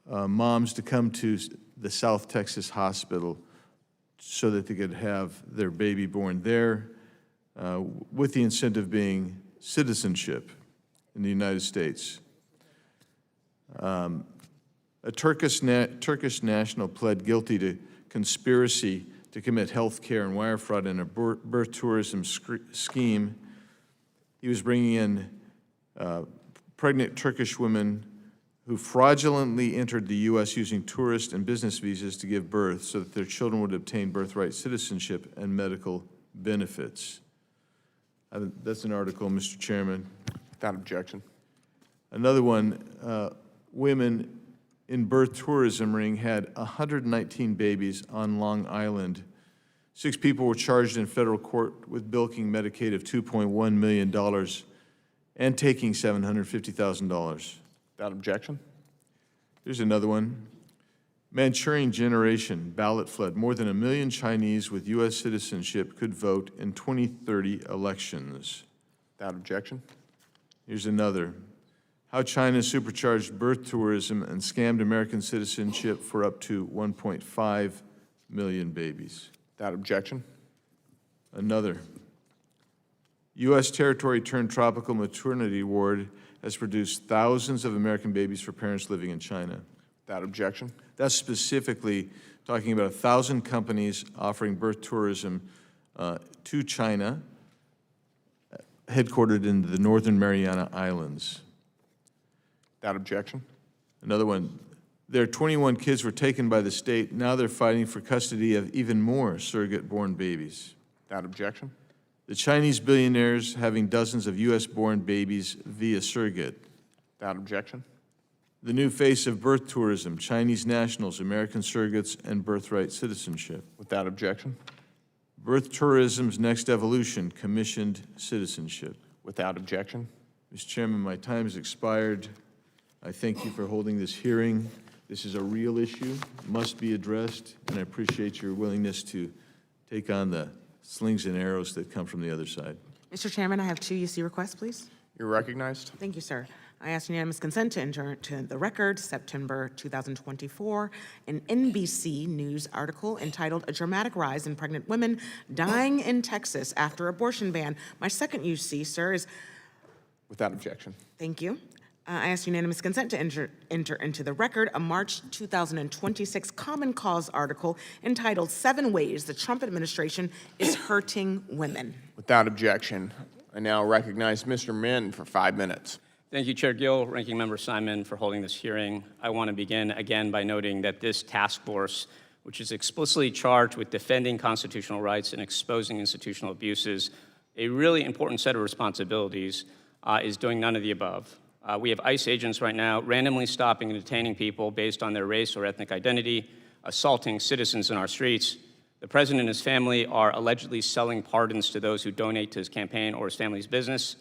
moms to come to the South Texas hospital so that they could have their baby born there, with the incentive being citizenship in the United States. A Turkish national pled guilty to conspiracy to commit health care and wire fraud in a birth tourism scheme. He was bringing in pregnant Turkish women who fraudulently entered the U.S. using tourist and business visas to give birth so that their children would obtain birthright citizenship and medical benefits. That's an article, Mr. Chairman.
Without objection.
Another one, women in birth tourism ring had 119 babies on Long Island. 6 people were charged in federal court with bilking Medicaid of $2.1 million and taking $750,000.
Without objection.
There's another one. Manchurian generation, ballot flood. More than 1 million Chinese with U.S. citizenship could vote in 2030 elections.
Without objection.
Here's another. How China supercharged birth tourism and scammed American citizenship for up to 1.5 million babies.
Without objection.
Another. U.S. territory turned tropical maternity ward has produced thousands of American babies for parents living in China.
Without objection.
That's specifically talking about 1,000 companies offering birth tourism to China, headquartered in the Northern Mariana Islands.
Without objection.
Another one. Their 21 kids were taken by the state. Now they're fighting for custody of even more surrogate-born babies.
Without objection.
The Chinese billionaires having dozens of U.S.-born babies via surrogate.
Without objection.
The new face of birth tourism, Chinese nationals, American surrogates, and birthright citizenship.
Without objection.
Birth tourism's next evolution, commissioned citizenship.
Without objection.
Mr. Chairman, my time has expired. I thank you for holding this hearing. This is a real issue, must be addressed, and I appreciate your willingness to take on the slings and arrows that come from the other side.
Mr. Chairman, I have 2 UC requests, please.
You're recognized.
Thank you, sir. I ask unanimous consent to enter into the record September 2024, an NBC News article entitled "A Dramatic Rise in Pregnant Women Dying in Texas After Abortion Ban." My second UC, sir, is...
Without objection.
Thank you. I ask unanimous consent to enter into the record a March 2026 Common Cause article entitled "7 Ways the Trump Administration is Hurting Women."
Without objection. I now recognize Mr. Min for 5 minutes.
Thank you, Chair Gill, Ranking Member Simon, for holding this hearing. I want to begin again by noting that this task force, which is explicitly charged with defending constitutional rights and exposing institutional abuses, a really important set of responsibilities, is doing none of the above. We have ICE agents right now randomly stopping and detaining people based on their race or ethnic identity, assaulting citizens in our streets. The president and his family are allegedly selling pardons to those who donate to his campaign or his family's business.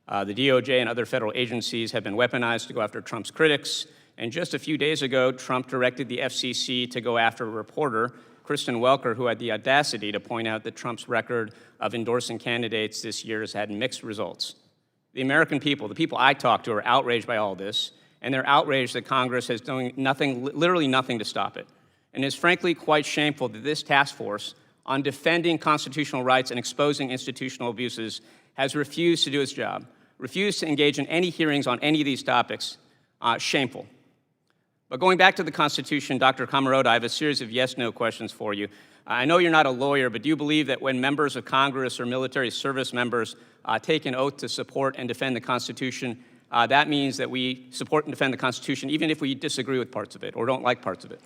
The DOJ and other federal agencies have been weaponized to go after Trump's critics. And just a few days ago, Trump directed the FCC to go after a reporter, Kristen Welker, who had the audacity to point out that Trump's record of endorsing candidates this year has had mixed results. The American people, the people I talk to, are outraged by all this, and they're outraged that Congress is doing nothing, literally nothing to stop it. And it's frankly quite shameful that this task force on defending constitutional rights and exposing institutional abuses has refused to do its job, refused to engage in any hearings on any of these topics. Shameful. But going back to the Constitution, Dr. Camarota, I have a series of yes-no questions for you. I know you're not a lawyer, but do you believe that when members of Congress or military service members take an oath to support and defend the Constitution, that means that we support and defend the Constitution even if we disagree with parts of it or don't like parts of it?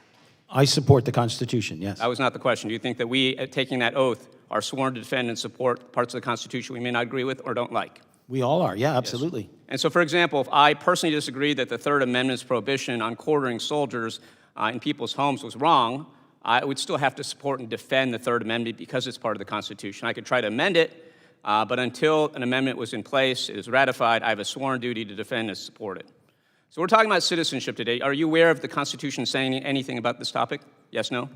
I support the Constitution, yes.
That was not the question. Do you think that we, taking that oath, are sworn to defend and support parts of the Constitution we may not agree with or don't like?
We all are, yeah, absolutely.
And so, for example, if I personally disagree that the Third Amendment's prohibition on quartering soldiers in people's homes was wrong, I would still have to support and defend the Third Amendment because it's part of the Constitution. I could try to amend it, but until an amendment was in place, it was ratified, I have a sworn duty to defend and support it. So we're talking about citizenship today. Are you aware of the Constitution saying anything about this topic? Yes, no?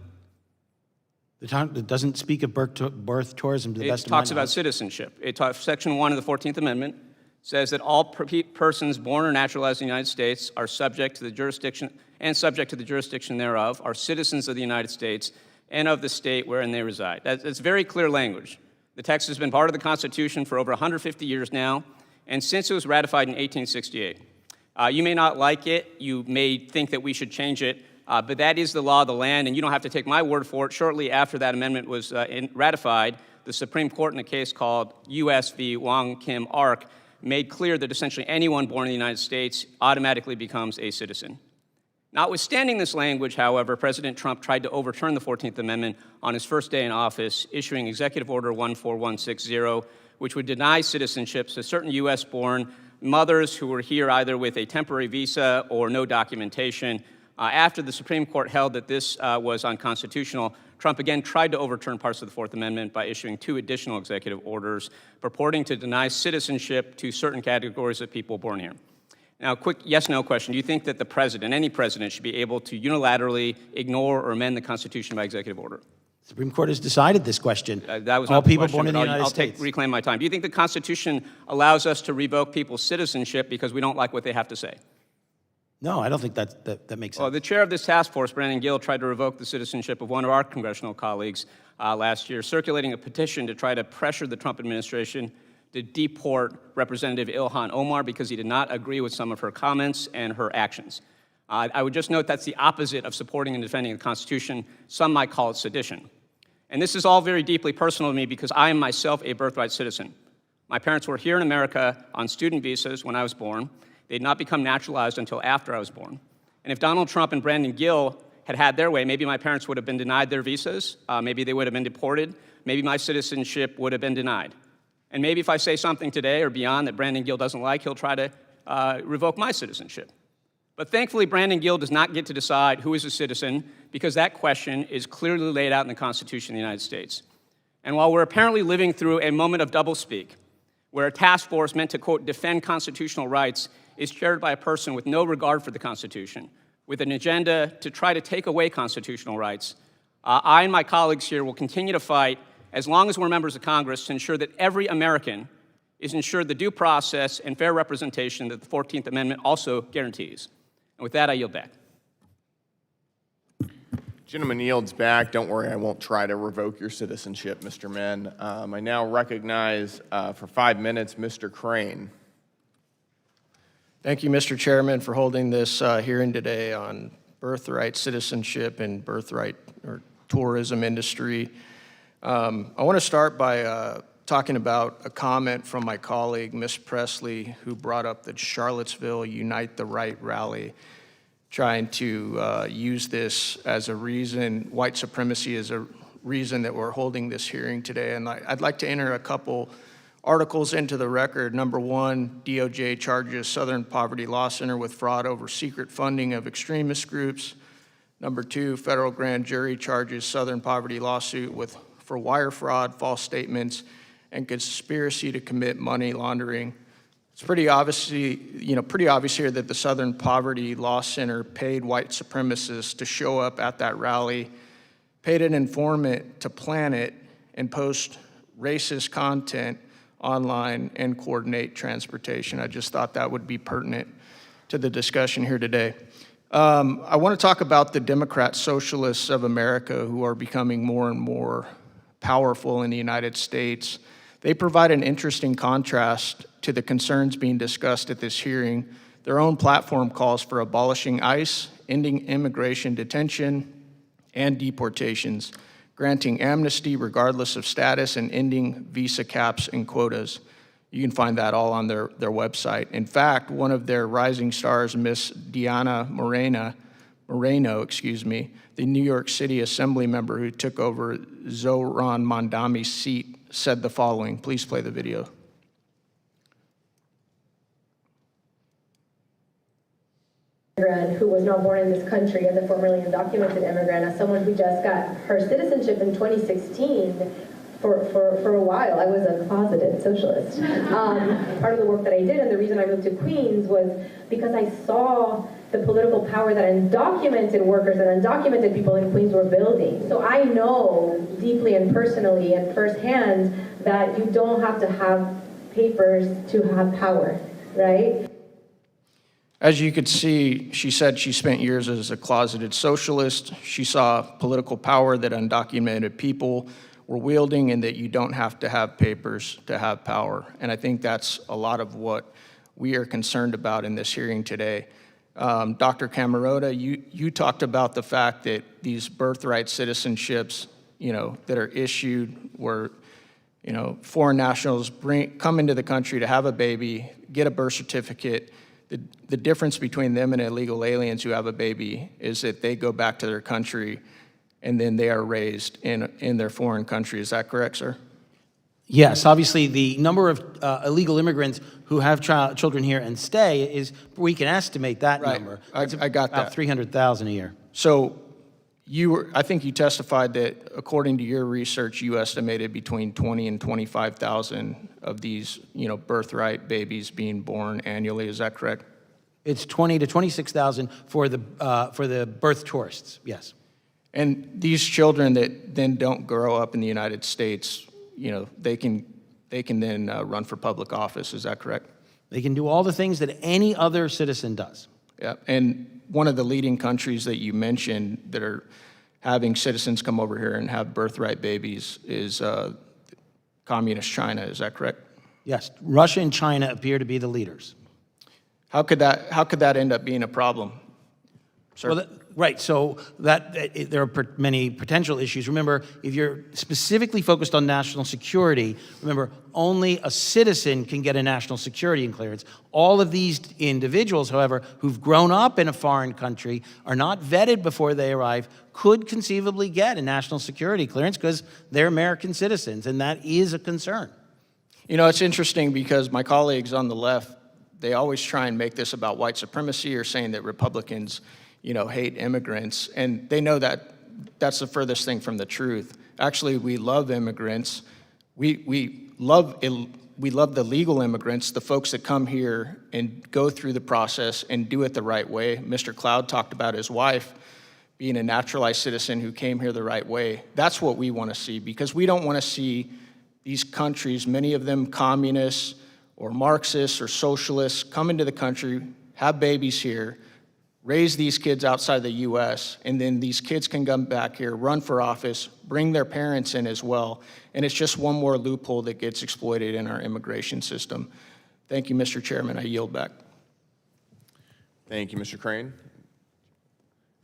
It doesn't speak of birth tourism to the best
It
of my
talks about
knowledge.
citizenship. Section 1 of the 14th Amendment says that all persons born or naturalized in the United States are subject to the jurisdiction thereof, are citizens of the United States and of the state wherein they reside. That's very clear language. The text has been part of the Constitution for over 150 years now, and since it was ratified in 1868. You may not like it, you may think that we should change it, but that is the law of the land, and you don't have to take my word for it. Shortly after that amendment was ratified, the Supreme Court in a case called U.S. v. Wong Kim Ark made clear that essentially anyone born in the United States automatically becomes a citizen. Notwithstanding this language, however, President Trump tried to overturn the 14th Amendment on his first day in office, issuing Executive Order 14160, which would deny citizenship to certain U.S.-born mothers who were here either with a temporary visa or no documentation. After the Supreme Court held that this was unconstitutional, Trump again tried to overturn parts of the Fourth Amendment by issuing 2 additional executive orders purporting to deny citizenship to certain categories of people born here. Now, quick yes-no question. Do you think that the president, any president, should be able to unilaterally ignore or amend the Constitution by executive order?
The Supreme Court has decided this question.
That was
all
not the
people
question,
born in the
but
United
I'll
States.
reclaim my time. Do you think the Constitution allows us to revoke people's citizenship because we don't like what they have to say?
No, I don't think that makes sense.
Well, the chair of this task force, Brandon Gill, tried to revoke the citizenship of one of our congressional colleagues last year, circulating a petition to try to pressure the Trump administration to deport Representative Ilhan Omar because he did not agree with some of her comments and her actions. I would just note that's the opposite of supporting and defending the Constitution. Some might call it sedition. And this is all very deeply personal to me because I am myself a birthright citizen. My parents were here in America on student visas when I was born. They did not become naturalized until after I was born. And if Donald Trump and Brandon Gill had had their way, maybe my parents would have been denied their visas, maybe they would have been deported, maybe my citizenship would have been denied. And maybe if I say something today or beyond that Brandon Gill doesn't like, he'll try to revoke my citizenship. But thankfully, Brandon Gill does not get to decide who is a citizen because that question is clearly laid out in the Constitution of the United States. And while we're apparently living through a moment of doublespeak, where a task force meant to, quote, defend constitutional rights is chaired by a person with no regard for the Constitution, with an agenda to try to take away constitutional rights, I and my colleagues here will continue to fight as long as we're members of Congress to ensure that every American is ensured the due process and fair representation that the 14th Amendment also guarantees. And with that, I yield back.
Gentleman yields back. Don't worry, I won't try to revoke your citizenship, Mr. Menn. I now recognize for 5 minutes Mr. Crane.
Thank you, Mr. Chairman, for holding this hearing today on birthright citizenship and birthright or tourism industry. I want to start by talking about a comment from my colleague, Ms. Presley, who brought up the Charlottesville Unite the Right rally, trying to use this as a reason, white supremacy as a reason that we're holding this hearing today. And I'd like to enter a couple articles into the record. Number one, DOJ charges Southern Poverty Law Center with fraud over secret funding of extremist groups. Number two, federal grand jury charges Southern Poverty lawsuit for wire fraud, false statements, and conspiracy to commit money laundering. It's pretty obvious here that the Southern Poverty Law Center paid white supremacists to show up at that rally, paid an informant to plan it and post racist content online and coordinate transportation. I just thought that would be pertinent to the discussion here today. I want to talk about the Democrat Socialists of America who are becoming more and more powerful in the United States. They provide an interesting contrast to the concerns being discussed at this hearing Their own platform calls for abolishing ICE, ending immigration detention and deportations, granting amnesty regardless of status, and ending visa caps and quotas. You can find that all on their website. In fact, one of their rising stars, Miss Diana Moreno, the New York City Assembly member who took over Zohran Mamdani's seat, said the following. Please play the video.
Who was not born in this country as a formerly undocumented immigrant, as someone who just got her citizenship in 2016, for a while, I was a closeted socialist. Part of the work that I did and the reason I moved to Queens was because I saw the political power that undocumented workers and undocumented people in Queens were building. So I know deeply and personally and firsthand that you don't have to have papers to have power, right?
As you could see, she said she spent years as a closeted socialist. She saw political power that undocumented people were wielding, and that you don't have to have papers to have power. And I think that's a lot of what we are concerned about in this hearing today. Dr. Camarota, you talked about the fact that these birthright citizenships, that are issued where, foreign nationals come into the country to have a baby, get a birth certificate. The difference between them and illegal aliens who have a baby is that they go back to their country and then they are raised in their foreign country. Is that correct, sir?
Yes, obviously the number of illegal immigrants who have children here and stay is, we can estimate that
Right.
number.
I got
about
that.
300,000 a year.
So I think you testified that according to your research, you estimated between 20 and 25,000 of these, birthright babies being born annually. Is that correct?
It's 20 to 26,000 for the birth tourists, yes.
And these children that then don't grow up in the United States, they can then run for public office. Is that correct?
They can do all the things that any other citizen does.
Yeah. And one of the leading countries that you mentioned that are having citizens come over here and have birthright babies is communist China. Is that correct?
Yes, Russia and China appear to be the leaders.
How could that end up being a problem, sir?
Well, right, so there are many potential issues. Remember, if you're specifically focused on national security, remember, only a citizen can get a national security clearance. All of these individuals, however, who've grown up in a foreign country, are not vetted before they arrive, could conceivably get a national security clearance because they're American citizens, and that is a concern.
It's interesting because my colleagues on the left, they always try and make this about white supremacy or saying that Republicans hate immigrants, and they know that that's the furthest thing from the truth. Actually, we love immigrants. We love the legal immigrants, the folks that come here and go through the process and do it the right way. Mr. Cloud talked about his wife being a naturalized citizen who came here the right way. That's what we want to see, because we don't want to see these countries, many of them communists or Marxists or socialists, come into the country, have babies here, raise these kids outside the U.S., and then these kids can come back here, run for office, bring their parents in as well, and it's just one more loophole that gets exploited in our immigration system. Thank you, Mr. Chairman. I yield back.
Thank you, Mr. Crane.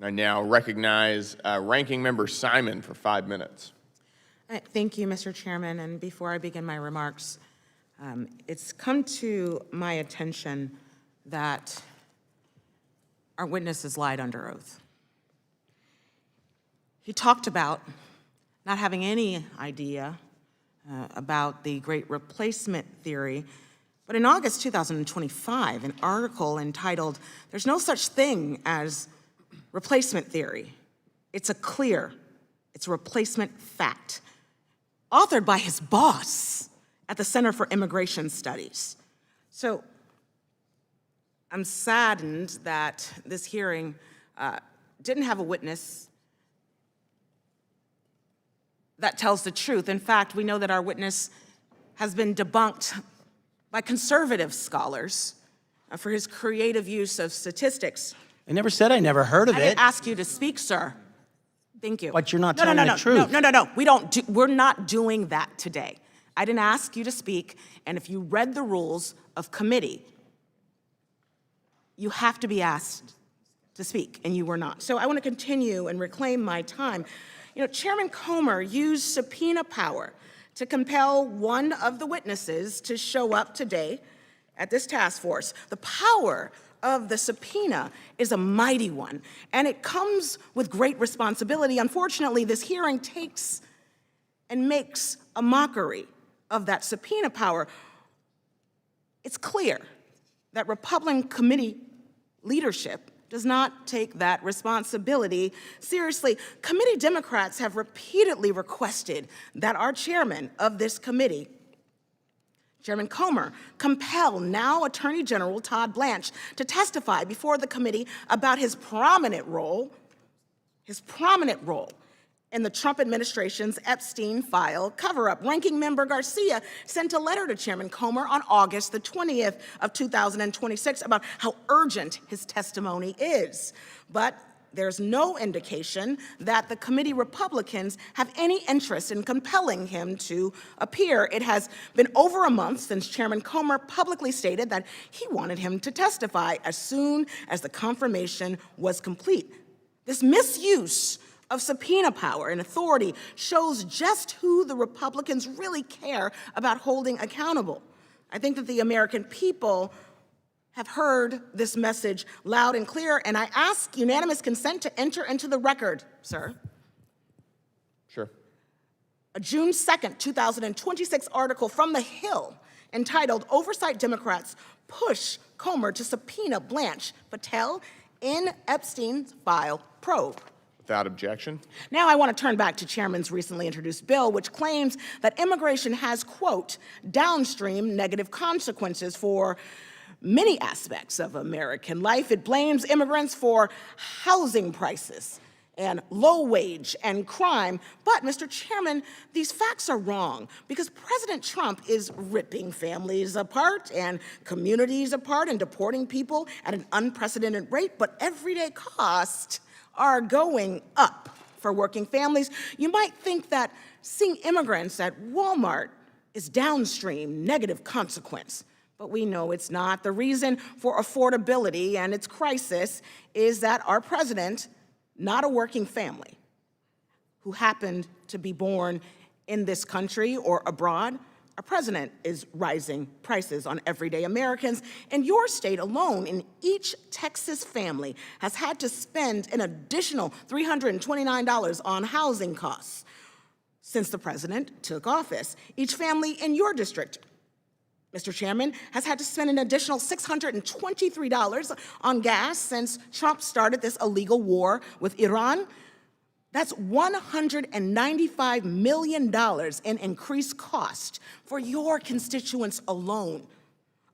I now recognize Ranking Member Simon for 5 minutes.
Thank you, Mr. Chairman, and before I begin my remarks, it's come to my attention that our witness has lied under oath. He talked about not having any idea about the great replacement theory, but in August 2025, an article entitled, "There's No Such Thing as Replacement Theory. It's a replacement fact," authored by his boss at the Center for Immigration Studies. So I'm saddened that this hearing didn't have a witness that tells the truth. In fact, we know that our witness has been debunked by conservative scholars for his creative use of statistics.
I never said I never heard of
I
it.
didn't ask you to speak, sir. Thank you.
But you're not telling the truth.
No. We're not doing that today. I didn't ask you to speak, and if you read the rules of committee, you have to be asked to speak, and you were not. So I want to continue and reclaim my time. You know, Chairman Comer used subpoena power to compel one of the witnesses to show up today at this task force. The power of the subpoena is a mighty one, and it comes with great responsibility. Unfortunately, this hearing takes and makes a mockery of that subpoena power. It's clear that Republican committee leadership does not take that responsibility seriously. Committee Democrats have repeatedly requested that our chairman of this committee, Chairman Comer, compel now Attorney General Todd Blanche to testify before the committee about his prominent role in the Trump administration's Epstein file cover-up. Ranking Member Garcia sent a letter to Chairman Comer on August the 20th of 2026 about how urgent his testimony is. But there's no indication that the committee Republicans have any interest in compelling him to appear. It has been over a month since Chairman Comer publicly stated that he wanted him to testify as soon as the confirmation was complete. This misuse of subpoena power and authority shows just who the Republicans really care about holding accountable. I think that the American people have heard this message loud and clear, and I ask unanimous consent to enter into the record, sir,
Sure.
a June 2nd, 2026 article from The Hill entitled "Oversight Democrats Push Comer to Subpoena Blanche Patel in Epstein's File Probe."
Without objection.
Now I want to turn back to Chairman's recently introduced bill, which claims that immigration has, quote, downstream negative consequences for many aspects of American life. It blames immigrants for housing prices and low wage and crime. But, Mr. Chairman, these facts are wrong because President Trump is ripping families apart and communities apart and deporting people at an unprecedented rate, but everyday costs are going up for working families. You might think that seeing immigrants at Walmart is downstream negative consequence, but we know it's not. The reason for affordability and its crisis is that our president, not a working family, who happened to be born in this country or abroad, our president is rising prices on everyday Americans. In your state alone, in each Texas family has had to spend an additional $329 on housing costs since the president took office. Each family in your district, Mr. Chairman, has had to spend an additional $623 on gas since Trump started this illegal war with Iran. That's $195 million in increased cost for your constituents alone.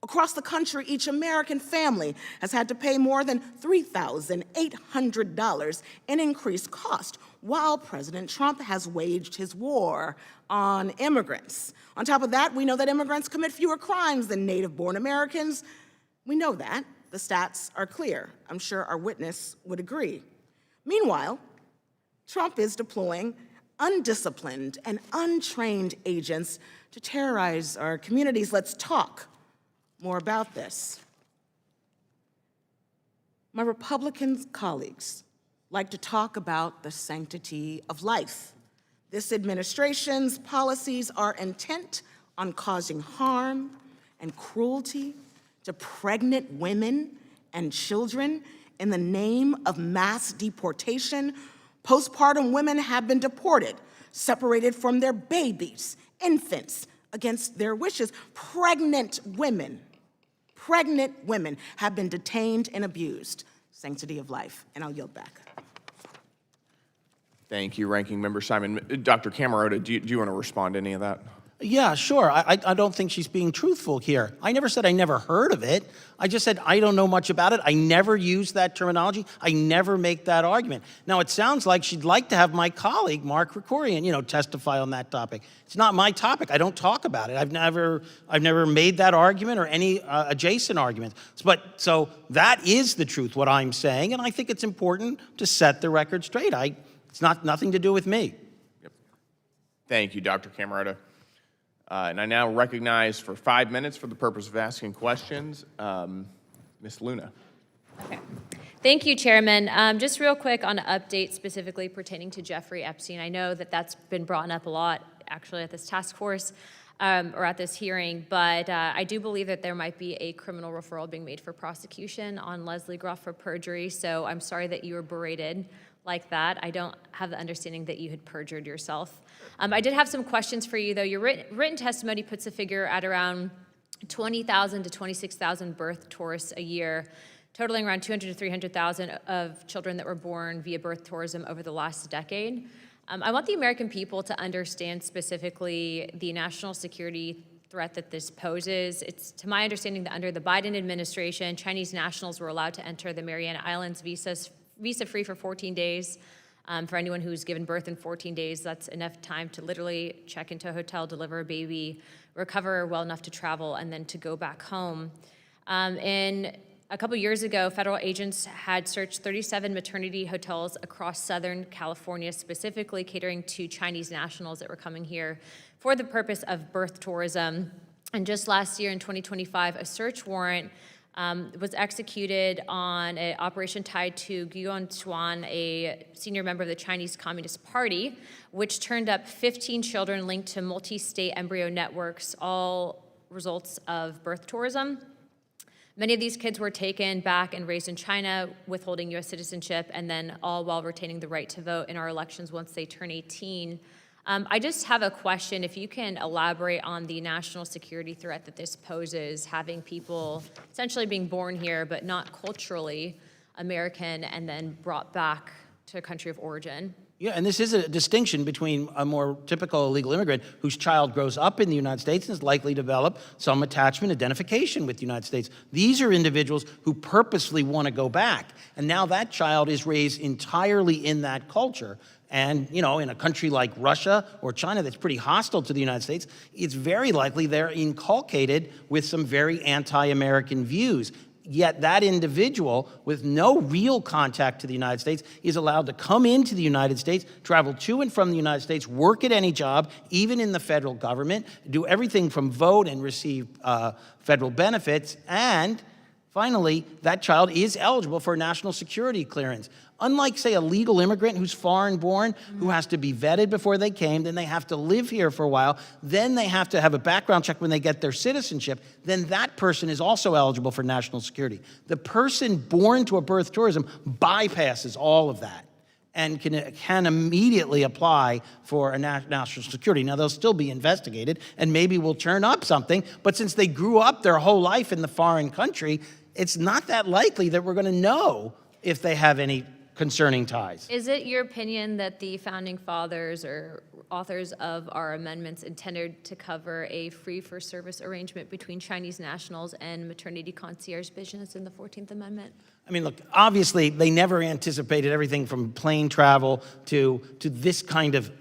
Across the country, each American family has had to pay more than $3,800 in increased cost, while President Trump has waged his war on immigrants. On top of that, we know that immigrants commit fewer crimes than native-born Americans. We know that. The stats are clear. I'm sure our witness would agree. Meanwhile, Trump is deploying undisciplined and untrained agents to terrorize our communities. Let's talk more about this. My Republican colleagues like to talk about the sanctity of life. This administration's policies are intent on causing harm and cruelty to pregnant women and children in the name of mass deportation. Postpartum women have been deported, separated from their babies, infants, against their wishes. Pregnant women have been detained and abused. Sanctity of life, and I'll yield back.
Thank you, Ranking Member Simon. Dr. Camerota, do you want to respond to any of that?
Yeah, sure. I don't think she's being truthful here. I never said I never heard of it. I just said I don't know much about it. I never use that terminology. I never make that argument. Now, it sounds like she'd like to have my colleague, Mark Krikorian, testify on that topic. It's not my topic. I don't talk about it. I've never made that argument or any adjacent arguments. So that is the truth, what I'm saying, and I think it's important to set the record straight. It's nothing to do with me.
Yep. Thank you, Dr. Camerota. And I now recognize for 5 minutes for the purpose of asking questions, Ms. Luna.
Thank you, Chairman. Just real quick on an update specifically pertaining to Jeffrey Epstein. I know that that's been brought up a lot, actually, at this task force or at this hearing, but I do believe that there might be a criminal referral being made for prosecution on Leslie Groff for perjury, so I'm sorry that you were berated like that. I don't have the understanding that you had perjured yourself. I did have some questions for you, though. Your written testimony puts a figure at around 20,000 to 26,000 birth tourists a year, totaling around 200 to 300,000 of children that were born via birth tourism over the last decade. I want the American people to understand specifically the national security threat that this poses. It's to my understanding that under the Biden administration, Chinese nationals were allowed to enter the Mariana Islands visa-free for 14 days. For anyone who's given birth in 14 days, that's enough time to literally check into a hotel, deliver a baby, recover well enough to travel, and then to go back home. And a couple years ago, federal agents had searched 37 maternity hotels across Southern California, specifically catering to Chinese nationals that were coming here for the purpose of birth tourism. And just last year in 2025, a search warrant was executed on an operation tied to Guan Chuan, a senior member of the Chinese Communist Party, which turned up 15 children linked to multi-state embryo networks, all results of birth tourism. Many of these kids were taken back and raised in China, withholding U.S. citizenship, and then all while retaining the right to vote in our elections once they turn 18. I just have a question, if you can elaborate on the national security threat that this poses, having people essentially being born here but not culturally American and then brought back to a country of origin.
Yeah, and this is a distinction between a more typical illegal immigrant whose child grows up in the United States and is likely to develop some attachment, identification with the United States. These are individuals who purposely want to go back. And now that child is raised entirely in that culture. And, you know, in a country like Russia or China that's pretty hostile to the United States, it's very likely they're inculcated with some very anti-American views. Yet that individual with no real contact to the United States is allowed to come into the United States, travel to and from the United States, work at any job, even in the federal government, do everything from vote and receive federal benefits, and finally, that child is eligible for national security clearance. Unlike, say, a legal immigrant who's foreign-born, who has to be vetted before they came, then they have to live here for a while, then they have to have a background check when they get their citizenship, then that person is also eligible for national security. The person born to a birth tourism bypasses all of that and can immediately apply for a national security. Now, they'll still be investigated and maybe will turn up something, but since they grew up their whole life in the foreign country, it's not that likely that we're going to know if they have any concerning ties.
Is it your opinion that the founding fathers or authors of our amendments intended to cover a free-for-service arrangement between Chinese nationals and maternity concierge business in the 14th Amendment?
I mean, look, obviously, they never anticipated everything from plane travel to this kind of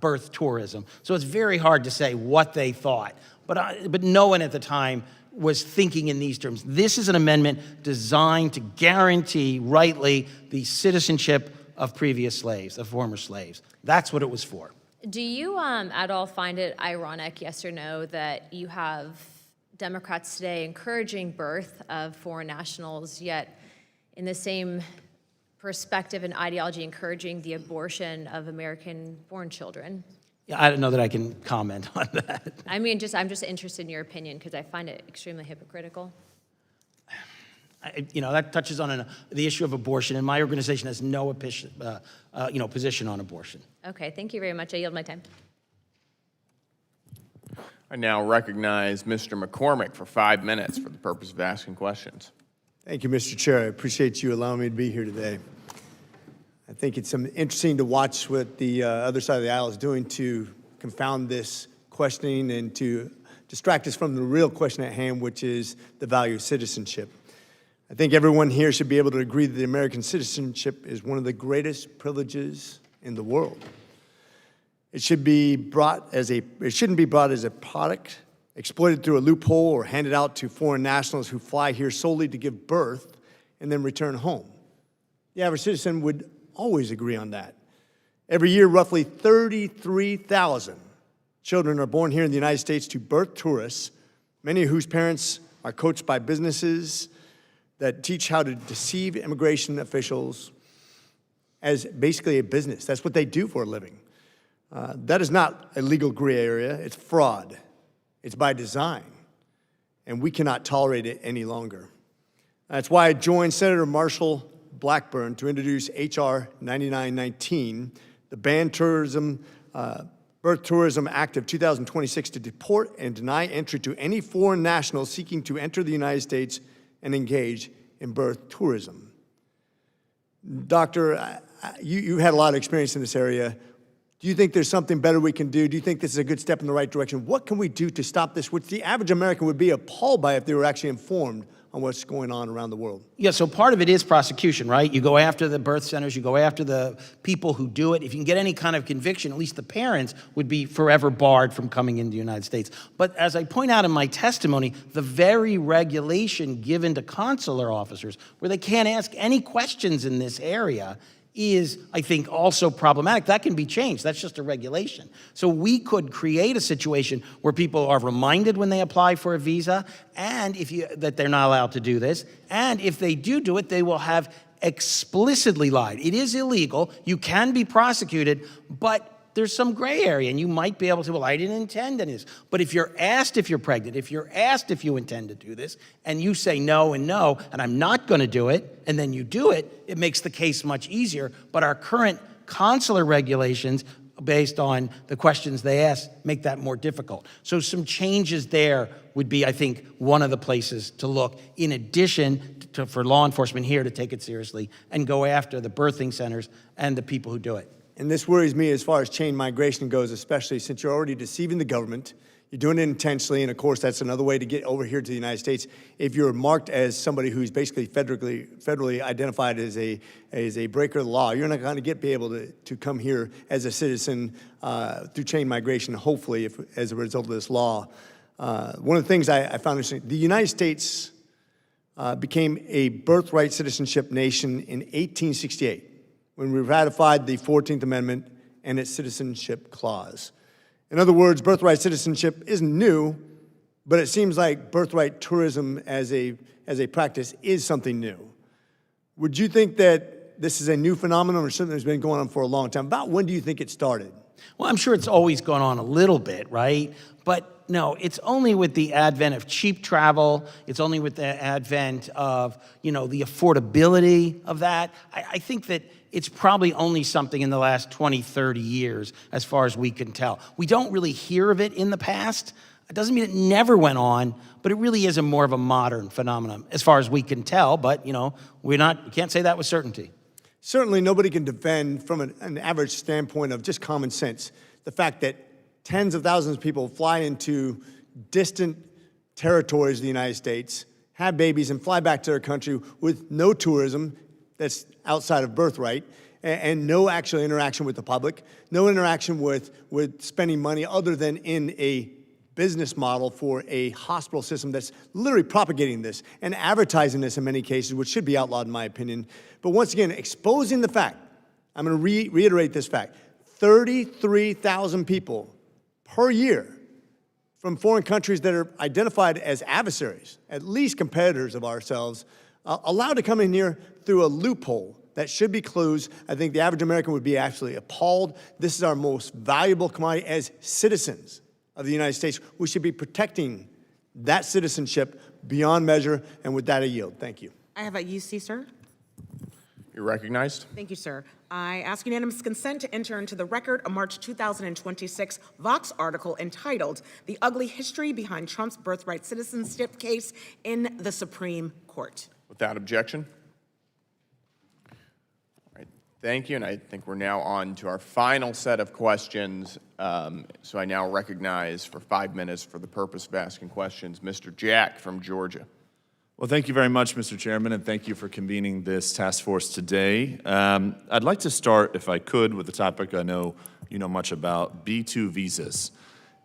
birth tourism. So it's very hard to say what they thought. But no one at the time was thinking in these terms. This is an amendment designed to guarantee rightly the citizenship of previous slaves, of former slaves. That's what it was for.
Do you at all find it ironic, yes or no, that you have Democrats today encouraging birth of foreign nationals, yet in the same perspective and ideology encouraging the abortion of American-born children?
Yeah, I don't know that I can comment on that.
I mean, I'm just interested in your opinion because I find it extremely hypocritical.
That touches on the issue of abortion, and my organization has no position on abortion.
Okay, thank you very much. I yield my time.
I now recognize Mr. McCormick for 5 minutes for the purpose of asking questions.
Thank you, Mr. Chair. I appreciate you allowing me to be here today. I think it's interesting to watch what the other side of the aisle is doing to confound this questioning and to distract us from the real question at hand, which is the value of citizenship. I think everyone here should be able to agree that the American citizenship is one of the greatest privileges in the world. It shouldn't be brought as a product, exploited through a loophole, or handed out to foreign nationals who fly here solely to give birth and then return home. The average citizen would always agree on that. Every year, roughly 33,000 children are born here in the United States to birth tourists, many of whose parents are coached by businesses that teach how to deceive immigration officials as basically a business. That's what they do for a living. That is not a legal gray area. It's fraud. It's by design. And we cannot tolerate it any longer. That's why I joined Senator Marshall Blackburn to introduce H.R. 9919, the Birth Tourism Act of 2026, to deport and deny entry to any foreign national seeking to enter the United States and engage in birth tourism. Doctor, you had a lot of experience in this area. Do you think there's something better we can do? Do you think this is a good step in the right direction? What can we do to stop this, which the average American would be appalled by if they were actually informed on what's going on around the world?
Yeah, so part of it is prosecution, right? You go after the birth centers, you go after the people who do it. If you can get any kind of conviction, at least the parents would be forever barred from coming into the United States. But as I point out in my testimony, the very regulation given to consular officers, where they can't ask any questions in this area, is, I think, also problematic. That can be changed. That's just a regulation. So we could create a situation where people are reminded when they apply for a visa and that they're not allowed to do this. And if they do it, they will have explicitly lied. It is illegal. You can be prosecuted, but there's some gray area, and you might be able to, well, I didn't intend any of this. But if you're asked if you're pregnant, if you're asked if you intend to do this, and you say no and no, and I'm not going to do it, and then you do it, it makes the case much easier. But our current consular regulations, based on the questions they ask, make that more difficult. So some changes there would be, I think, one of the places to look, in addition to for law enforcement here to take it seriously and go after the birthing centers and the people who do it.
And this worries me as far as chain migration goes, especially since you're already deceiving the government. You're doing it intentionally, and of course, that's another way to get over here to the United States. If you're marked as somebody who's basically federally identified as a breaker of the law, you're not going to be able to come here as a citizen through chain migration, hopefully, as a result of this law. One of the things I found interesting, the United States became a birthright citizenship nation in 1868. When we ratified the 14th Amendment and its citizenship clause. In other words, birthright citizenship isn't new, but it seems like birthright tourism as a practice is something new. Would you think that this is a new phenomenon or something that's been going on for a long time? About when do you think it started?
Well, I'm sure it's always gone on a little bit, right? But no, it's only with the advent of cheap travel, it's only with the advent of, the affordability of that. I think that it's probably only something in the last 20, 30 years, as far as we can tell. We don't really hear of it in the past. It doesn't mean it never went on, but it really is more of a modern phenomenon, as far as we can tell. But, we can't say that with certainty.
Certainly nobody can defend from an average standpoint of just common sense the fact that tens of thousands of people fly into distant territories of the United States, have babies, and fly back to their country with no tourism that's outside of birthright, and no actual interaction with the public, no interaction with spending money other than in a business model for a hospital system that's literally propagating this and advertising this in many cases, which should be outlawed in my opinion. But once again, exposing the fact, I'm going to reiterate this fact, 33,000 people per year from foreign countries that are identified as adversaries, at least competitors of ourselves, allowed to come in here through a loophole that should be closed. I think the average American would be absolutely appalled. This is our most valuable commodity as citizens of the United States. We should be protecting that citizenship beyond measure, and with that, I yield. Thank you.
I have a UC, sir.
You're recognized.
Thank you, sir. I ask unanimous consent to enter into the record a March 2026 Vox article entitled "The Ugly History Behind Trump's Birthright Citizenship Case in the Supreme Court."
Without objection. All right, thank you, and I think we're now on to our final set of questions. So I now recognize for 5 minutes for the purpose of asking questions, Mr. Jack from Georgia.
Well, thank you very much, Mr. Chairman, and thank you for convening this task force today. I'd like to start, if I could, with a topic I know you know much about, B2 visas.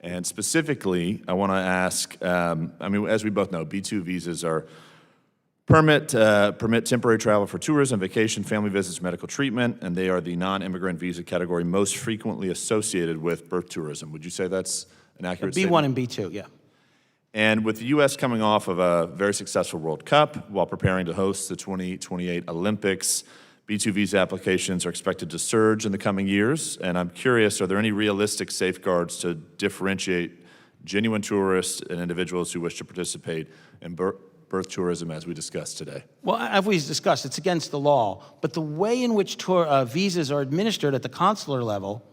And specifically, I want to ask, as we both know, B2 visas are permit temporary travel for tourism, vacation, family visits, medical treatment, and they are the non-immigrant visa category most frequently associated with birth tourism. Would you say that's an accurate statement?
B1 and B2, yeah.
And with the U.S. coming off of a very successful World Cup while preparing to host the 2028 Olympics, B2 visa applications are expected to surge in the coming years. And I'm curious, are there any realistic safeguards to differentiate genuine tourists and individuals who wish to participate in birth tourism as we discussed today?
Well, as we discussed, it's against the law, but the way in which visas are administered at the consular level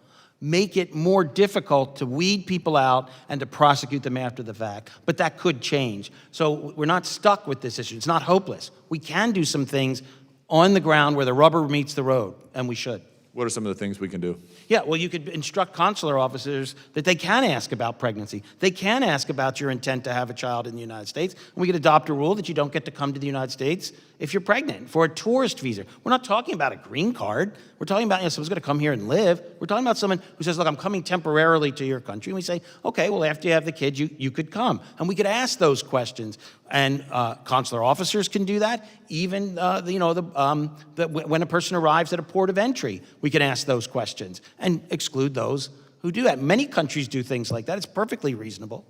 make it more difficult to weed people out and to prosecute them after the fact. But that could change. So we're not stuck with this issue. It's not hopeless. We can do some things on the ground where the rubber meets the road, and we should.
What are some of the things we can do?
Yeah, well, you could instruct consular officers that they can ask about pregnancy. They can ask about your intent to have a child in the United States. And we could adopt a rule that you don't get to come to the United States if you're pregnant for a tourist visa. We're not talking about a green card. We're talking about, someone's going to come here and live. We're talking about someone who says, look, I'm coming temporarily to your country. And we say, okay, well, after you have the kid, you could come. And we could ask those questions. And consular officers can do that. Even, when a person arrives at a port of entry, we can ask those questions and exclude those who do that. Many countries do things like that. It's perfectly reasonable.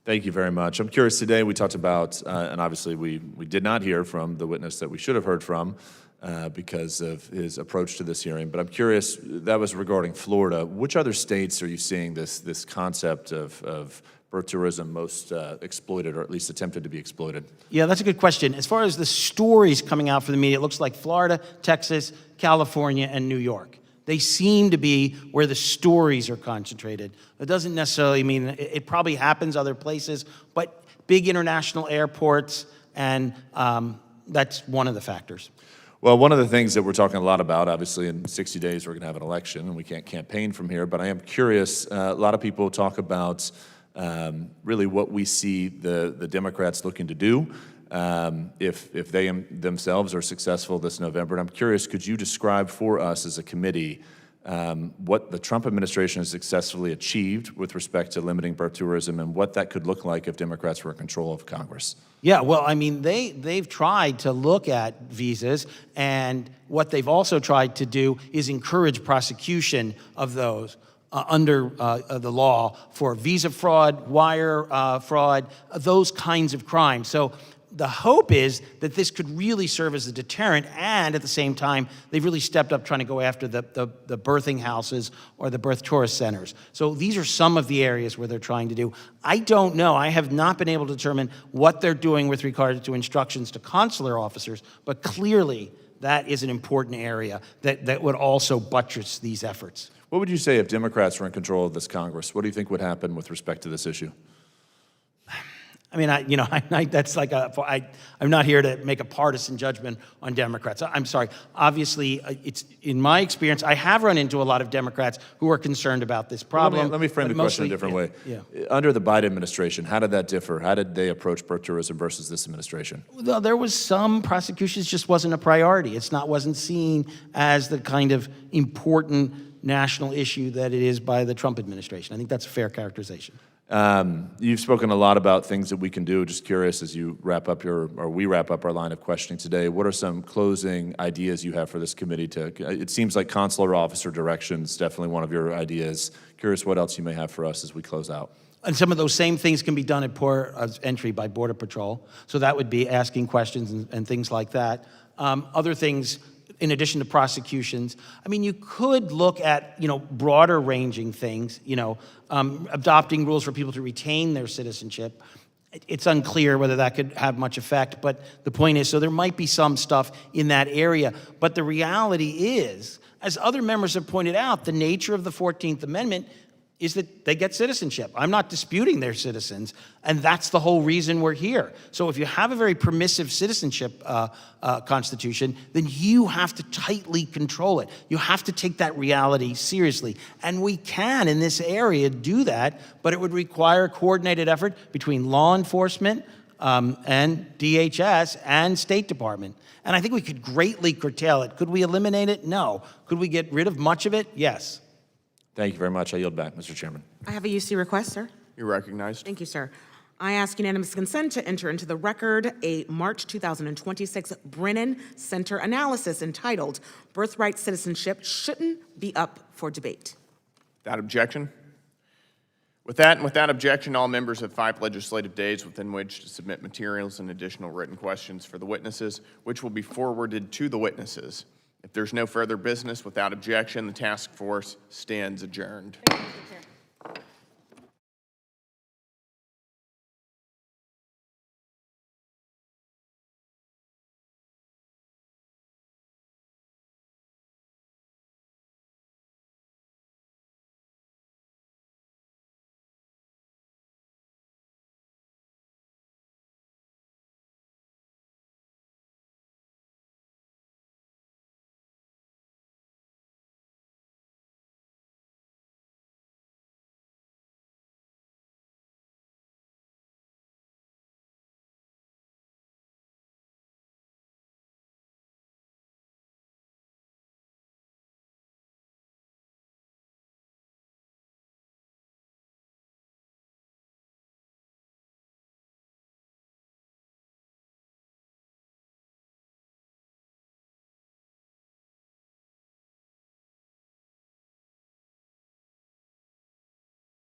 Thank you very much. I'm curious, today we talked about, and obviously we did not hear from the witness that we should have heard from because of his approach to this hearing, but I'm curious, that was regarding Florida. Which other states are you seeing this concept of birth tourism most exploited, or at least attempted to be exploited?
Yeah, that's a good question. As far as the stories coming out from the media, it looks like Florida, Texas, California, and New York. They seem to be where the stories are concentrated. It doesn't necessarily mean it probably happens other places, but big international airports, and that's one of the factors.
Well, one of the things that we're talking a lot about, obviously in 60 days we're going to have an election, and we can't campaign from here, but I am curious, a lot of people talk about really what we see the Democrats looking to do if they themselves are successful this November. And I'm curious, could you describe for us as a committee what the Trump administration has successfully achieved with respect to limiting birth tourism and what that could look like if Democrats were in control of Congress?
Yeah, well, I mean, they've tried to look at visas, and what they've also tried to do is encourage prosecution of those under the law for visa fraud, wire fraud, those kinds of crimes. So the hope is that this could really serve as a deterrent, and at the same time, they've really stepped up trying to go after the birthing houses or the birth tourist centers. So these are some of the areas where they're trying to do. I don't know. I have not been able to determine what they're doing with regard to instructions to consular officers, but clearly that is an important area that would also buttress these efforts.
What would you say if Democrats were in control of this Congress? What do you think would happen with respect to this issue?
I mean, that's like I'm not here to make a partisan judgment on Democrats. I'm sorry. Obviously, it's in my experience, I have run into a lot of Democrats who are concerned about this problem.
Let me frame the question a different way.
Yeah.
Under the Biden administration, how did that differ? How did they approach birth tourism versus this administration?
Well, there was some prosecutions, just wasn't a priority. Wasn't seen as the kind of important national issue that it is by the Trump administration. I think that's a fair characterization.
You've spoken a lot about things that we can do. Just curious, as you wrap up we wrap up our line of questioning today, what are some closing ideas you have for this committee it seems like consular officer direction is definitely one of your ideas. Curious what else you may have for us as we close out.
And some of those same things can be done at port of entry by Border Patrol. So that would be asking questions and things like that. Other things, in addition to prosecutions, I mean, you could look at, broader ranging things, adopting rules for people to retain their citizenship. It's unclear whether that could have much effect, but the point is, so there might be some stuff in that area. But the reality is, as other members have pointed out, the nature of the 14th Amendment is that they get citizenship. I'm not disputing they're citizens, and that's the whole reason we're here. So if you have a very permissive citizenship constitution, then you have to tightly control it. You have to take that reality seriously. And we can, in this area, do that, but it would require a coordinated effort between law enforcement and DHS and State Department. And I think we could greatly curtail it. Could we eliminate it? No. Could we get rid of much of it? Yes.
Thank you very much. I yield back, Mr. Chairman.
I have a UC request, sir.
You're recognized.
Thank you, sir. I ask unanimous consent to enter into the record a March 2026 Brennan Center analysis entitled Birthright Citizenship Shouldn't Be Up for Debate.
Without objection, With that and without objection, all members have 5 legislative days within which to submit materials and additional written questions for the witnesses, which will be forwarded to the witnesses. If there's no further business, without objection, the task force stands adjourned.
Thank you, Mr. Chair.